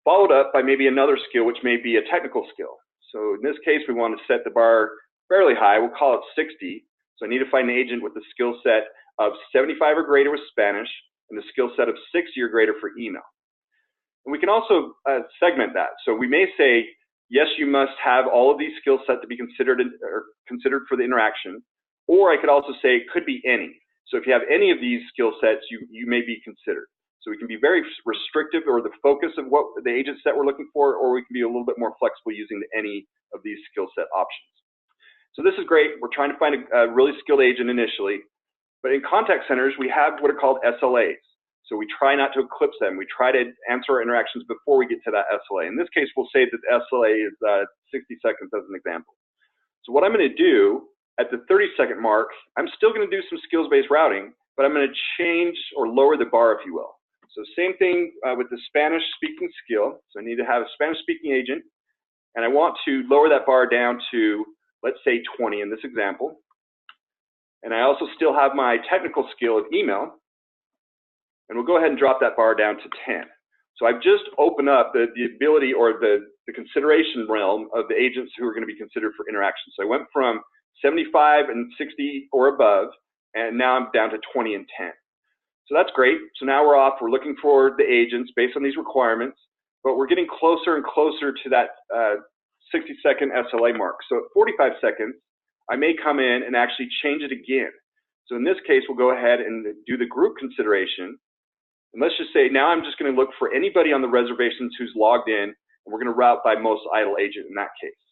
followed up by maybe another skill, which may be a technical skill. So in this case, we want to set the bar fairly high. We'll call it 60. So I need to find an agent with a skill set of 75 or greater with Spanish, and a skill set of 60 or greater for email. And we can also segment that. So we may say, yes, you must have all of these skill sets to be considered for the interaction, or I could also say it could be any. So if you have any of these skill sets, you may be considered. So we can be very restrictive or the focus of what the agent set we're looking for, or we can be a little bit more flexible using any of these skill set options. So this is great. We're trying to find a really skilled agent initially, but in contact centers, we have what are called SLAs. So we try not to eclipse them. We try to answer our interactions before we get to that SLA. In this case, we'll say that the SLA is 60 seconds as an example. So what I'm going to do at the 30-second mark, I'm still going to do some skills-based routing, but I'm going to change or lower the bar, if you will. So same thing with the Spanish-speaking skill. So I need to have a Spanish-speaking agent, and I want to lower that bar down to, let's say, 20 in this example. And I also still have my technical skill of email, and we'll go ahead and drop that bar down to 10. So I've just opened up the ability or the consideration realm of the agents who are going to be considered for interaction. So I went from 75 and 60 or above, and now I'm down to 20 and 10. So that's great. So now we're off. We're looking for the agents based on these requirements, but we're getting closer and closer to that 60-second SLA mark. So at 45 seconds, I may come in and actually change it again. So in this case, we'll go ahead and do the group consideration. And let's just say now I'm just going to look for anybody on the reservations who's logged in, and we're going to route by most idle agent in that case,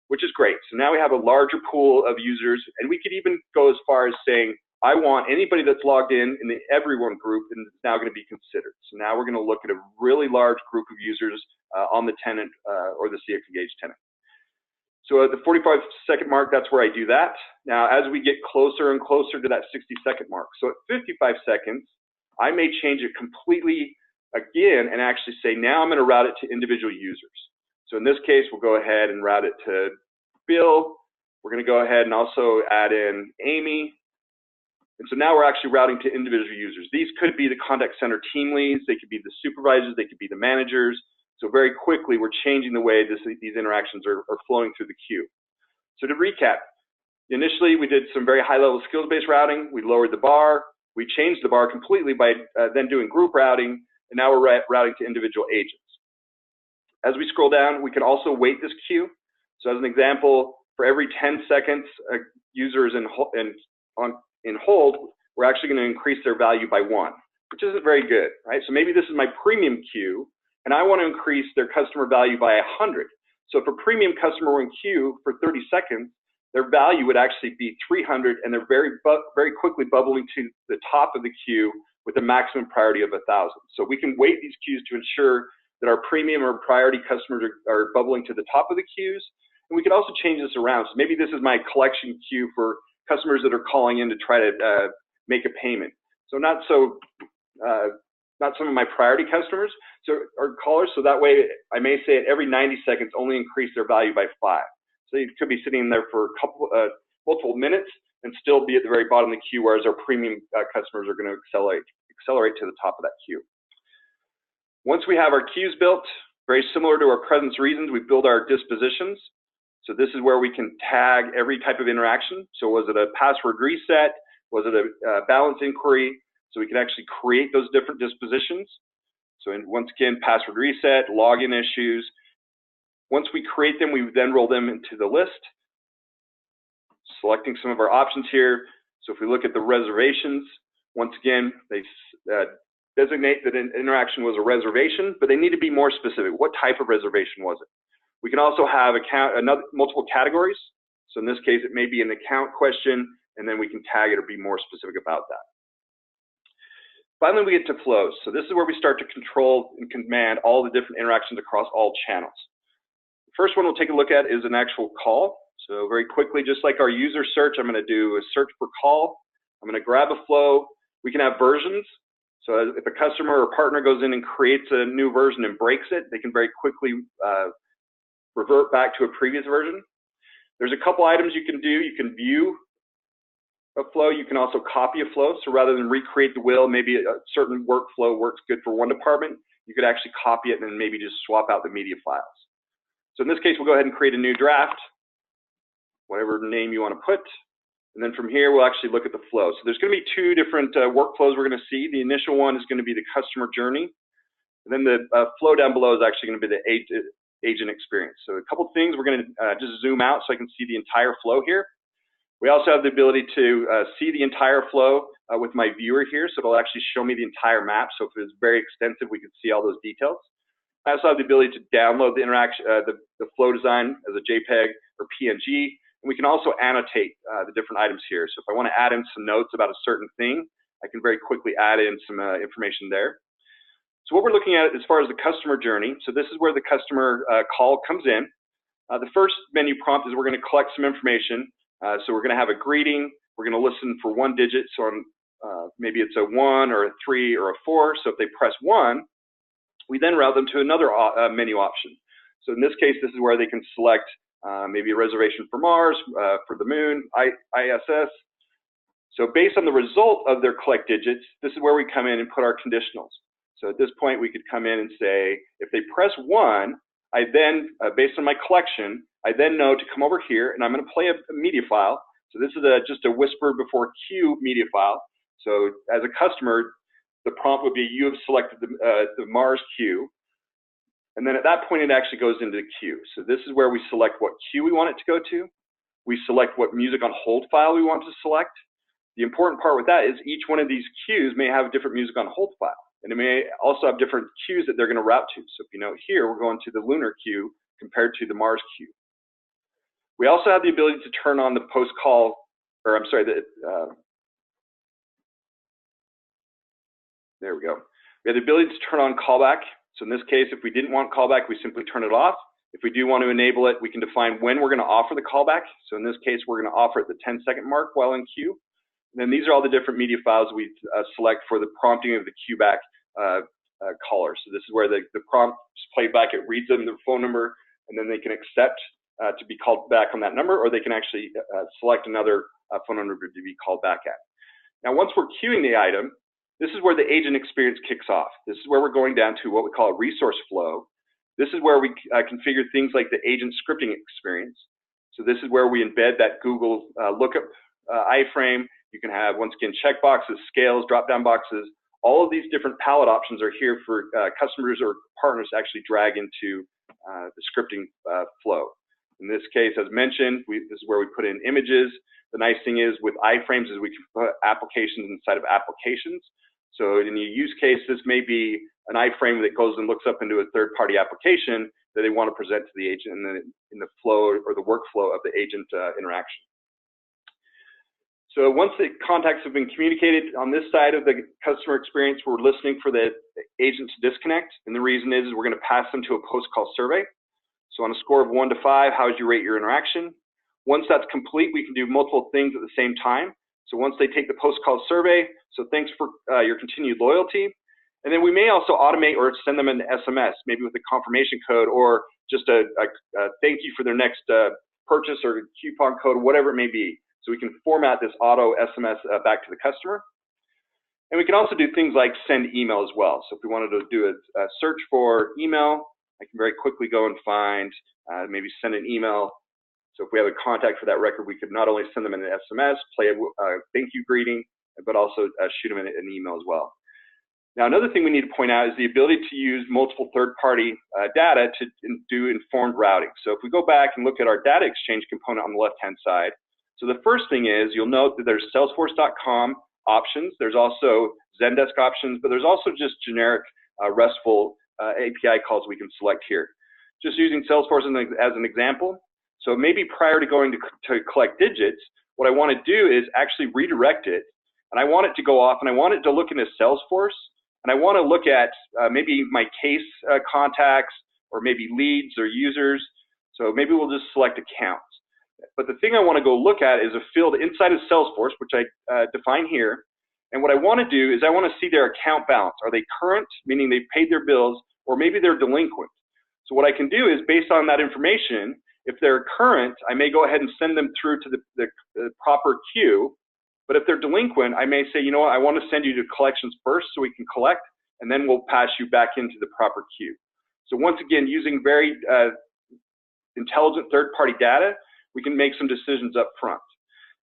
which is great. So now we have a larger pool of users, and we could even go as far as saying, I want anybody that's logged in the everyone group, and it's now going to be considered. So now we're going to look at a really large group of users on the tenant or the CxEngage tenant. So at the 45-second mark, that's where I do that. Now, as we get closer and closer to that 60-second mark, so at 55 seconds, I may change it completely again and actually say, now I'm going to route it to individual users. So in this case, we'll go ahead and route it to Bill. We're going to go ahead and also add in Amy. And so now we're actually routing to individual users. These could be the contact center team leads. They could be the supervisors. They could be the managers. So very quickly, we're changing the way these interactions are flowing through the queue. So to recap, initially, we did some very high-level skills-based routing. We lowered the bar. We changed the bar completely by then doing group routing, and now we're routing to individual agents. As we scroll down, we can also weight this queue. So as an example, for every 10 seconds a user is in hold, we're actually going to increase their value by 1, which isn't very good, right? So maybe this is my premium queue, and I want to increase their customer value by 100. So if a premium customer were in queue for 30 seconds, their value would actually be 300, and they're very quickly bubbling to the top of the queue with a maximum priority of 1,000. So we can weight these queues to ensure that our premium or priority customers are bubbling to the top of the queues. And we can also change this around. So maybe this is my collection queue for customers that are calling in to try to make a payment. So not some of my priority customers, or callers. So that way, I may say at every 90 seconds, only increase their value by 5. So you could be sitting there for multiple minutes and still be at the very bottom of the queue, whereas our premium customers are going to accelerate to the top of that queue. Once we have our queues built, very similar to our presence reasons, we build our dispositions. So this is where we can tag every type of interaction. So was it a password reset? Was it a balance inquiry? So we can actually create those different dispositions. So once again, password reset, login issues. Once we create them, we then roll them into the list, selecting some of our options here. So if we look at the reservations, once again, they designate that an interaction was a reservation, but they need to be more specific. What type of reservation was it? We can also have multiple categories. So in this case, it may be an account question, and then we can tag it or be more specific about that. Finally, we get to flows. So this is where we start to control and command all the different interactions across all channels. The first one we'll take a look at is an actual call. So very quickly, just like our user search, I'm going to do a search for call. I'm going to grab a flow. We can have versions. So if a customer or partner goes in and creates a new version and breaks it, they can very quickly revert back to a previous version. There's a couple items you can do. You can view a flow. You can also copy a flow. So rather than recreate the wheel, maybe a certain workflow works good for one department, you could actually copy it and then maybe just swap out the media files. So in this case, we'll go ahead and create a new draft, whatever name you want to put. And then from here, we'll actually look at the flow. So there's going to be two different workflows we're going to see. The initial one is going to be the customer journey. And then the flow down below is actually going to be the agent experience. So a couple things, we're going to just zoom out so I can see the entire flow here. We also have the ability to see the entire flow with my viewer here. So it'll actually show me the entire map. So if it was very extensive, we could see all those details. I also have the ability to download the interaction, the flow design as a JPEG or PNG. And we can also annotate the different items here. So if I want to add in some notes about a certain thing, I can very quickly add in some information there. So what we're looking at as far as the customer journey, so this is where the customer call comes in. The first menu prompt is we're going to collect some information. So we're going to have a greeting. We're going to listen for one digit. So on, maybe it's a 1 or a 3 or a 4. So if they press 1, we then route them to another menu option. So in this case, this is where they can select maybe a reservation for Mars, for the moon, ISS. So based on the result of their collect digits, this is where we come in and put our conditionals. So at this point, we could come in and say, if they press 1, I then, based on my collection, I then know to come over here and I'm going to play a media file. So this is just a whisper before queue media file. So as a customer, the prompt would be, you have selected the Mars queue. And then at that point, it actually goes into the queue. So this is where we select what queue we want it to go to. We select what music on hold file we want to select. The important part with that is each one of these queues may have a different music on hold file. And it may also have different queues that they're going to route to. So if you note here, we're going to the lunar queue compared to the Mars queue. We also have the ability to turn on the post-call, or I'm sorry, there we go. We have the ability to turn on callback. So in this case, if we didn't want callback, we simply turn it off. If we do want to enable it, we can define when we're going to offer the callback. So in this case, we're going to offer at the 10-second mark while in queue. And then these are all the different media files we select for the prompting of the queue back caller. So this is where the prompt is played back. It reads them their phone number, and then they can accept to be called back on that number, or they can actually select another phone number to be called back at. Now, once we're queuing the item, this is where the agent experience kicks off. This is where we're going down to what we call a resource flow. This is where we configure things like the agent scripting experience. So this is where we embed that Google lookup iframe. You can have, once again, checkboxes, scales, drop-down boxes. All of these different palette options are here for customers or partners to actually drag into the scripting flow. In this case, as mentioned, this is where we put in images. The nice thing is with iframes is we can put applications inside of applications. So in a use case, this may be an iframe that goes and looks up into a third-party application that they want to present to the agent in the flow or the workflow of the agent interaction. So once the contacts have been communicated on this side of the customer experience, we're listening for the agent to disconnect. And the reason is we're going to pass them to a post-call survey. So on a score of 1 to 5, how would you rate your interaction? Once that's complete, we can do multiple things at the same time. So once they take the post-call survey, so thanks for your continued loyalty. And then we may also automate or send them an SMS, maybe with a confirmation code or just a thank you for their next purchase or coupon code, whatever it may be. So we can format this auto SMS back to the customer. And we can also do things like send email as well. So if we wanted to do a search for email, I can very quickly go and find, maybe send an email. So if we have a contact for that record, we could not only send them an SMS, play a thank you greeting, but also shoot them an email as well. Now, another thing we need to point out is the ability to use multiple third-party data to do informed routing. So if we go back and look at our data exchange component on the left-hand side, so the first thing is you'll note that there's Salesforce.com options. There's also Zendesk options, but there's also just generic RESTful API calls we can select here. Just using Salesforce as an example. So maybe prior to going to collect digits, what I want to do is actually redirect it, and I want it to go off, and I want it to look into Salesforce, and I want to look at maybe my case contacts, or maybe leads or users. So maybe we'll just select accounts. But the thing I want to go look at is a field inside of Salesforce, which I define here. And what I want to do is I want to see their account balance. Are they current, meaning they've paid their bills, or maybe they're delinquent? So what I can do is, based on that information, if they're current, I may go ahead and send them through to the proper queue. But if they're delinquent, I may say, you know what, I want to send you to collections first so we can collect, and then we'll pass you back into the proper queue. So once again, using very intelligent third-party data, we can make some decisions up front.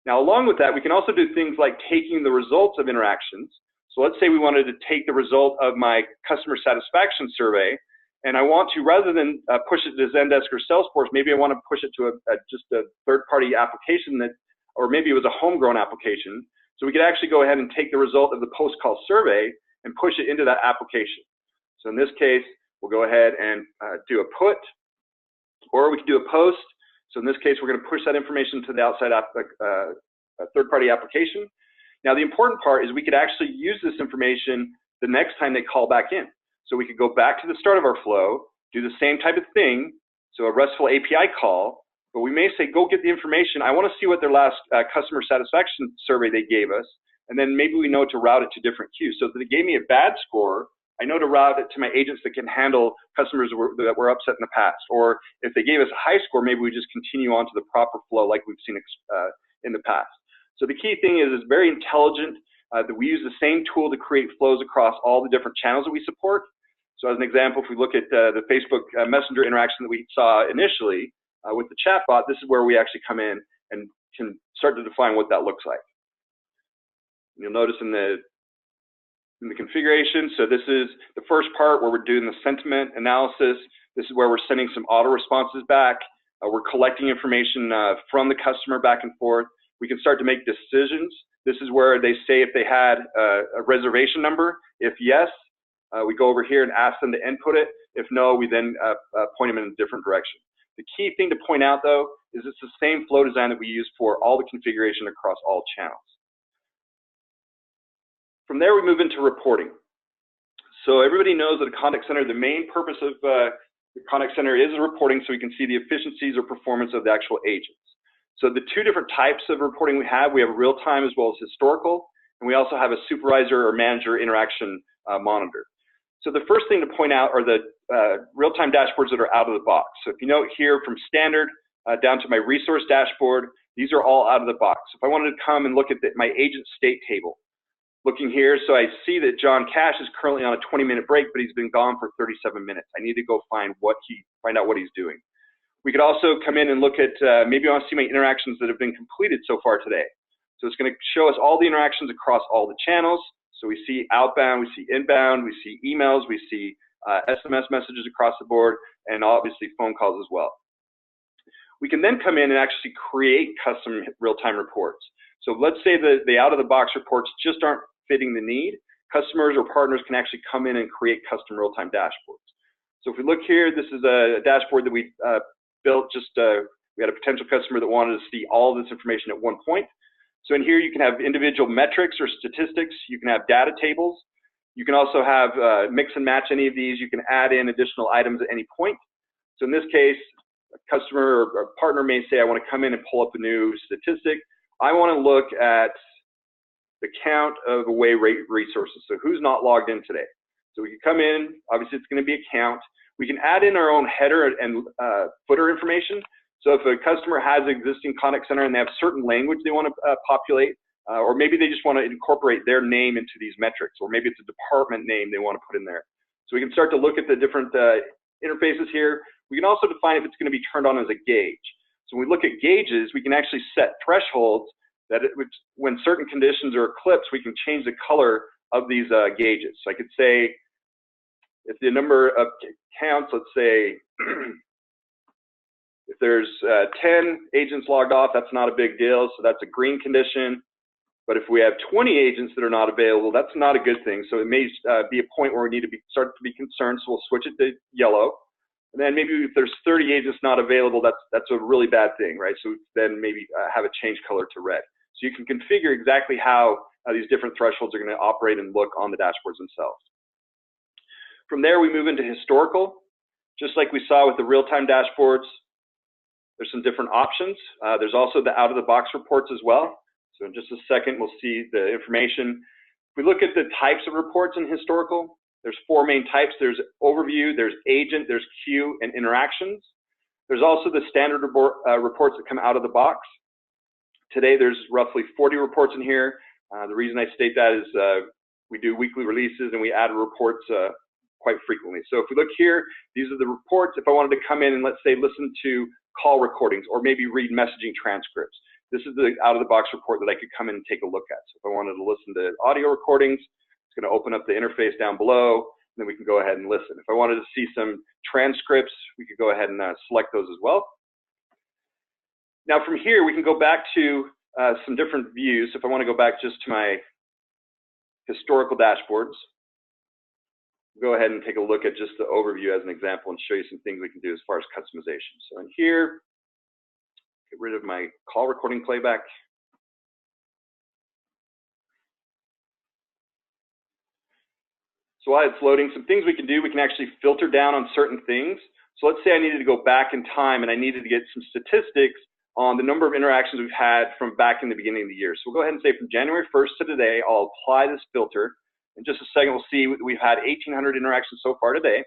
Now, along with that, we can also do things like taking the results of interactions. So let's say we wanted to take the result of my customer satisfaction survey, and I want to, rather than push it to Zendesk or Salesforce, maybe I want to push it to just a third-party application that, or maybe it was a homegrown application. So we could actually go ahead and take the result of the post-call survey and push it into that application. So in this case, we'll go ahead and do a put, or we can do a post. So in this case, we're going to push that information to the outside third-party application. Now, the important part is we could actually use this information the next time they call back in. So we could go back to the start of our flow, do the same type of thing, so a RESTful API call, but we may say, go get the information. I want to see what their last customer satisfaction survey they gave us, and then maybe we know to route it to different queues. So if they gave me a bad score, I know to route it to my agents that can handle customers that were upset in the past. Or if they gave us a high score, maybe we just continue on to the proper flow like we've seen in the past. So the key thing is it's very intelligent that we use the same tool to create flows across all the different channels that we support. So as an example, if we look at the Facebook Messenger interaction that we saw initially with the chatbot, this is where we actually come in and can start to define what that looks like. You'll notice in the configuration, so this is the first part where we're doing the sentiment analysis. This is where we're sending some auto responses back. We're collecting information from the customer back and forth. We can start to make decisions. This is where they say if they had a reservation number. If yes, we go over here and ask them to input it. If no, we then point them in a different direction. The key thing to point out, though, is it's the same flow design that we use for all the configuration across all channels. From there, we move into reporting. So everybody knows that a contact center, the main purpose of the contact center is reporting so we can see the efficiencies or performance of the actual agents. So the two different types of reporting we have real-time as well as historical, and we also have a supervisor or manager interaction monitor. So the first thing to point out are the real-time dashboards that are out of the box. So if you note here from standard down to my resource dashboard, these are all out of the box. If I wanted to come and look at my agent state table, looking here, so I see that John Cash is currently on a 20-minute break, but he's been gone for 37 minutes. I need to go find out what he's doing. We could also come in and look at, maybe I want to see my interactions that have been completed so far today. So it's going to show us all the interactions across all the channels. So we see outbound, we see inbound, we see emails, we see SMS messages across the board, and obviously phone calls as well. We can then come in and actually create custom real-time reports. So let's say that the out-of-the-box reports just aren't fitting the need. Customers or partners can actually come in and create custom real-time dashboards. So if we look here, this is a dashboard that we built we had a potential customer that wanted to see all this information at one point. So in here, you can have individual metrics or statistics. You can have data tables. You can also have mix and match any of these. You can add in additional items at any point. So in this case, a customer or a partner may say, I want to come in and pull up a new statistic. I want to look at the count of away rate resources. So who's not logged in today? So we can come in, obviously it's going to be a count. We can add in our own header and footer information. So if a customer has an existing contact center and they have certain language they want to populate, or maybe they just want to incorporate their name into these metrics, or maybe it's a department name they want to put in there. So we can start to look at the different interfaces here. We can also define if it's going to be turned on as a gauge. So when we look at gauges, we can actually set thresholds that when certain conditions are eclipsed, we can change the color of these gauges. So I could say, if the number of counts, let's say, if there's 10 agents logged off, that's not a big deal, so that's a green condition. But if we have 20 agents that are not available, that's not a good thing. So it may be a point where we need to start to be concerned, so we'll switch it to yellow. And then maybe if there's 30 agents not available, that's a really bad thing, right? So then maybe have a change color to red. So you can configure exactly how these different thresholds are going to operate and look on the dashboards themselves. From there, we move into historical. Just like we saw with the real-time dashboards, there's some different options. There's also the out-of-the-box reports as well. So in just a second, we'll see the information. If we look at the types of reports in historical, there's 4 main types. There's overview, there's agent, there's queue, and interactions. There's also the standard reports that come out of the box. Today, there's roughly 40 reports in here. The reason I state that is we do weekly releases and we add reports quite frequently. So if we look here, these are the reports. If I wanted to come in and, let's say, listen to call recordings or maybe read messaging transcripts, this is the out-of-the-box report that I could come in and take a look at. So if I wanted to listen to audio recordings, it's going to open up the interface down below, and then we can go ahead and listen. If I wanted to see some transcripts, we could go ahead and select those as well. Now from here, we can go back to some different views. So if I want to go back just to my historical dashboards, go ahead and take a look at just the overview as an example and show you some things we can do as far as customization. So in here, get rid of my call recording playback. So while it's loading, some things we can do, we can actually filter down on certain things. So let's say I needed to go back in time and I needed to get some statistics on the number of interactions we've had from back in the beginning of the year. So we'll go ahead and say from January 1st to today, I'll apply this filter. In just a second, we'll see we've had 1,800 interactions so far today.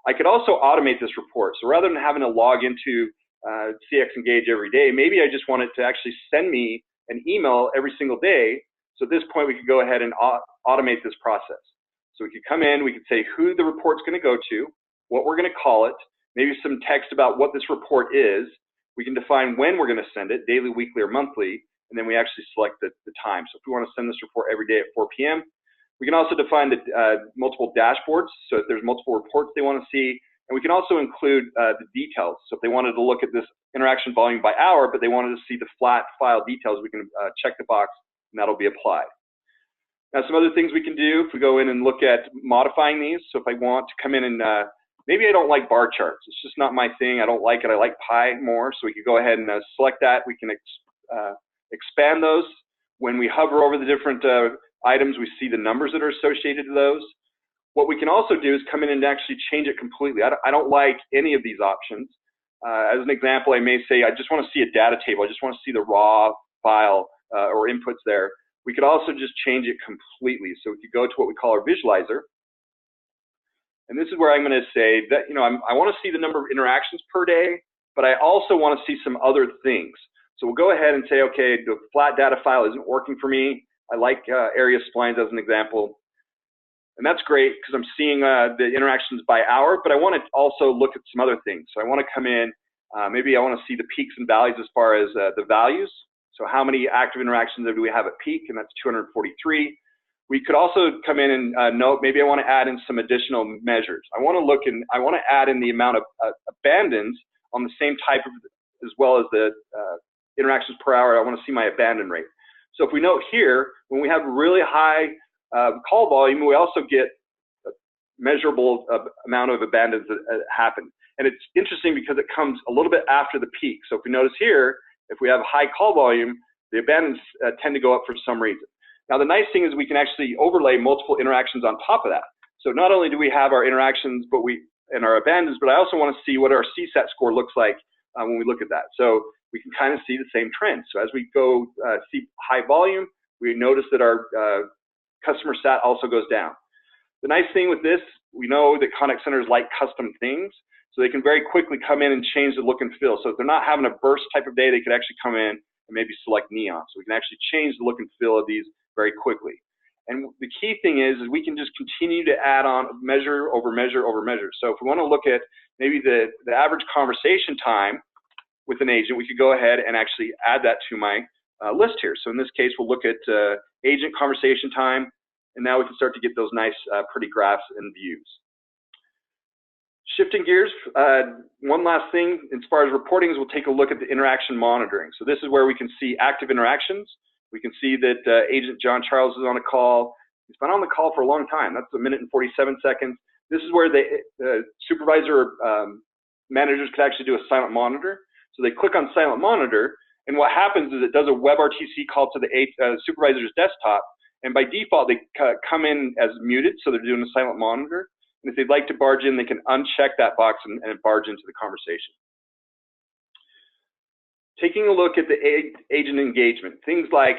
I could also automate this report. So rather than having to log into CxEngage every day, maybe I just want it to actually send me an email every single day. So at this point, we could go ahead and automate this process. So we could come in, we could say who the report's going to go to, what we're going to call it, maybe some text about what this report is. We can define when we're going to send it, daily, weekly, or monthly, and then we actually select the time. So if we want to send this report every day at 4 p.m., we can also define the multiple dashboards. So if there's multiple reports they want to see, and we can also include the details. So if they wanted to look at this interaction volume by hour, but they wanted to see the flat file details, we can check the box, and that'll be applied. Now, some other things we can do, if we go in and look at modifying these. So if I want to come in and maybe I don't like bar charts. It's just not my thing. I don't like it. I like pie more. So we could go ahead and select that. We can expand those. When we hover over the different items, we see the numbers that are associated to those. What we can also do is come in and actually change it completely. I don't like any of these options. As an example, I may say, I just want to see a data table. I just want to see the raw file or inputs there. We could also just change it completely. So we could go to what we call our visualizer. And this is where I'm going to say that, I want to see the number of interactions per day, but I also want to see some other things. So we'll go ahead and say, okay, the flat data file isn't working for me. I like area splines as an example. And that's great because I'm seeing the interactions by hour, but I want to also look at some other things. So I want to come in, maybe I want to see the peaks and valleys as far as the values. So how many active interactions do we have at peak? And that's 243. We could also come in and note, maybe I want to add in some additional measures. I want to add in the amount of abandons on the same type of, as well as the interactions per hour. I want to see my abandon rate. So if we note here, when we have really high call volume, we also get a measurable amount of abandons that happen. And it's interesting because it comes a little bit after the peak. So if we notice here, if we have high call volume, the abandons tend to go up for some reason. Now, the nice thing is we can actually overlay multiple interactions on top of that. So not only do we have our interactions and our abandons, but I also want to see what our CSAT score looks like when we look at that. So we can kind of see the same trend. So as we go see high volume, we notice that our customer sat also goes down. The nice thing with this, we know that contact centers like custom things, so they can very quickly come in and change the look and feel. So if they're not having a burst type of day, they could actually come in and and maybe select neon. So we can actually change the look and feel of these very quickly. And the key thing is we can just continue to add on measure over measure over measure. So if we want to look at maybe the average conversation time with an agent, we could go ahead and actually add that to my list here. So in this case, we'll look at agent conversation time, and now we can start to get those nice, pretty graphs and views. Shifting gears, one last thing as far as reporting is we'll take a look at the interaction monitoring. So this is where we can see active interactions. We can see that Agent John Charles is on a call. He's been on the call for a long time. That's 1 minute and 47 seconds. This is where the supervisor managers could actually do a silent monitor. So they click on silent monitor, and what happens is it does a WebRTC call to the supervisor's desktop, and by default they come in as muted, so they're doing a silent monitor. And if they'd like to barge in, they can uncheck that box and barge into the conversation. Taking a look at the agent engagement, things like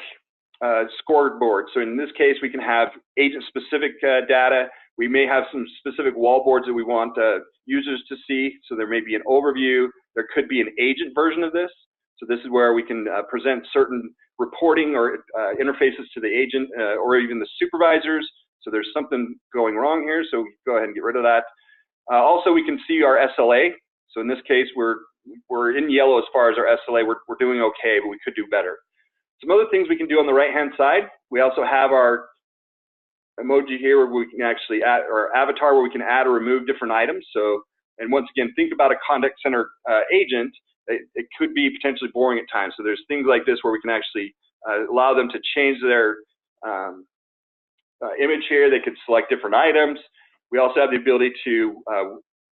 scoreboard. So in this case, we can have agent-specific data. We may have some specific wallboards that we want users to see. So there may be an overview. There could be an agent version of this. So this is where we can present certain reporting or interfaces to the agent or even the supervisors. So there's something going wrong here, so we can go ahead and get rid of that. Also, we can see our SLA. So in this case, we're in yellow as far as our SLA. We're doing okay, but we could do better. Some other things we can do on the right-hand side, we also have our emoji here where we can actually add, or avatar where we can add or remove different items. So, and once again, think about a contact center agent. It could be potentially boring at times. So there's things like this where we can actually allow them to change their image here. They could select different items. We also have the ability to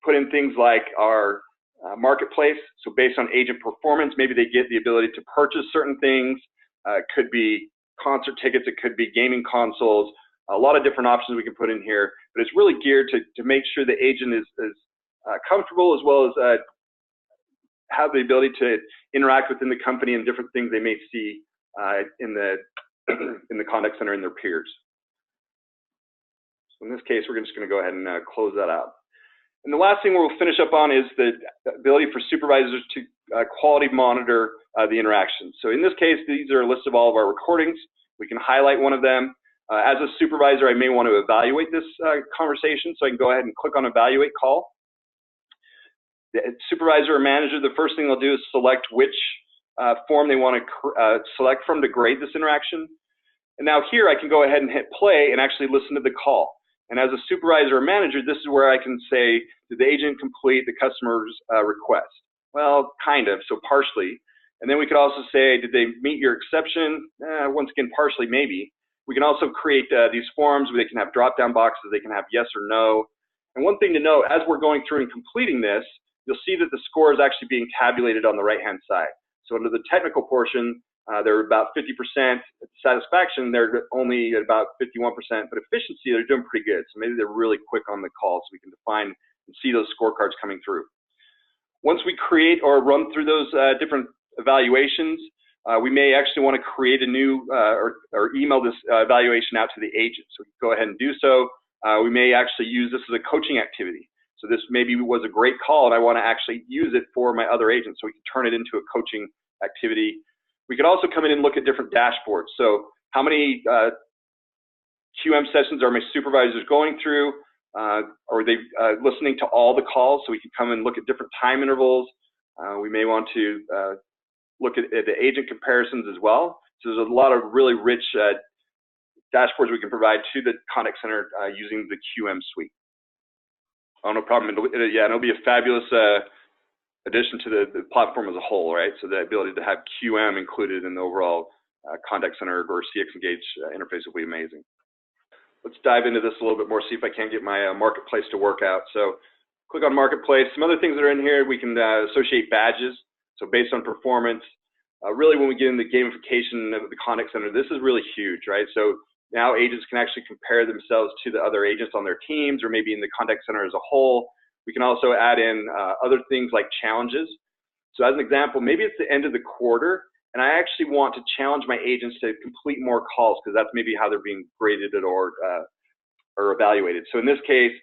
put in things like our marketplace. So based on agent performance, maybe they get the ability to purchase certain things. It could be concert tickets. It could be gaming consoles. A lot of different options we can put in here. But it's really geared to make sure the agent is comfortable, as well as have the ability to interact within the company and different things they may see in the contact center and their peers. So in this case, we're just going to go ahead and close that out. And the last thing we'll finish up on is the ability for supervisors to quality monitor the interactions. So in this case, these are a list of all of our recordings. We can highlight one of them. As a supervisor, I may want to evaluate this conversation, so I can go ahead and click on Evaluate Call. The supervisor or manager, the first thing they'll do is select which form they want to select from to grade this interaction. And now here I can go ahead and hit play and actually listen to the call. And as a supervisor or manager, this is where I can say, did the agent complete the customer's request? Well, kind of, so partially. And then we could also say, did they meet your exception? Once again, partially, maybe. We can also create these forms where they can have drop-down boxes. They can have yes or no. And one thing to note, as we're going through and completing this, you'll see that the score is actually being tabulated on the right-hand side. So under the technical portion, they're about 50%. Satisfaction, they're only at about 51%. But efficiency, they're doing pretty good. So maybe they're really quick on the call, so we can define and see those scorecards coming through. Once we create or run through those different evaluations, we may actually want to create a new or email this evaluation out to the agent. So go ahead and do so. We may actually use this as a coaching activity. So this maybe was a great call, and I want to actually use it for my other agents, so we can turn it into a coaching activity. We could also come in and look at different dashboards. So how many QM sessions are my supervisors going through? Are they listening to all the calls? So we can come and look at different time intervals. We may want to look at the agent comparisons as well. So there's a lot of really rich dashboards we can provide to the contact center using the QM suite. Oh, no problem. It'll be a fabulous addition to the platform as a whole, right? So the ability to have QM included in the overall contact center or CxEngage interface will be amazing. Let's dive into this a little bit more, see if I can't get my marketplace to work out. So click on marketplace. Some other things that are in here, we can associate badges. So based on performance, really when we get into gamification of the contact center, this is really huge, right? So now agents can actually compare themselves to the other agents on their teams or maybe in the contact center as a whole. We can also add in other things like challenges. So as an example, maybe it's the end of the quarter and I actually want to challenge my agents to complete more calls because that's maybe how they're being graded or evaluated. So in this case,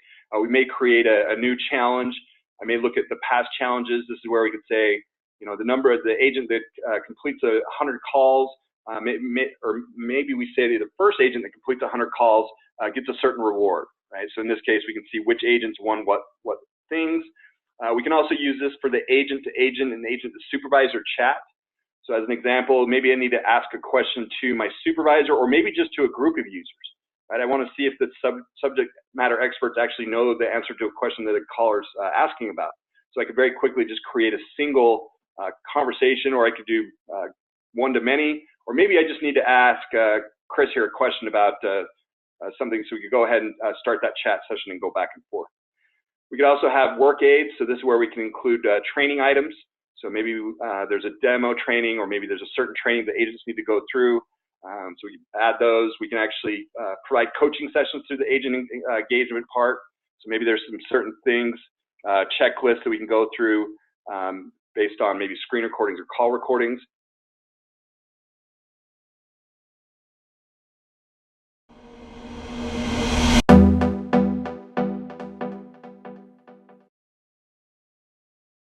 we may create a new challenge. I may look at the past challenges. This is where we could say, the number of the agent that completes 100 calls, or maybe we say that the first agent that completes 100 calls gets a certain reward, right? So in this case, we can see which agents won what things. We can also use this for the agent to agent and agent to supervisor chat. So as an example, maybe I need to ask a question to my supervisor or maybe just to a group of users, right? I want to see if the subject matter experts actually know the answer to a question that a caller's asking about. So I could very quickly just create a single conversation, or I could do one-to-many, or maybe I just need to ask Chris here a question about something, so we could go ahead and start that chat session and go back and forth. We could also have work aids, so this is where we can include training items. So maybe there's a demo training, or maybe there's a certain training that agents need to go through. So we can add those. We can actually provide coaching sessions through the agent engagement part. So maybe there's some certain things, checklists that we can go through based on maybe screen recordings or call recordings.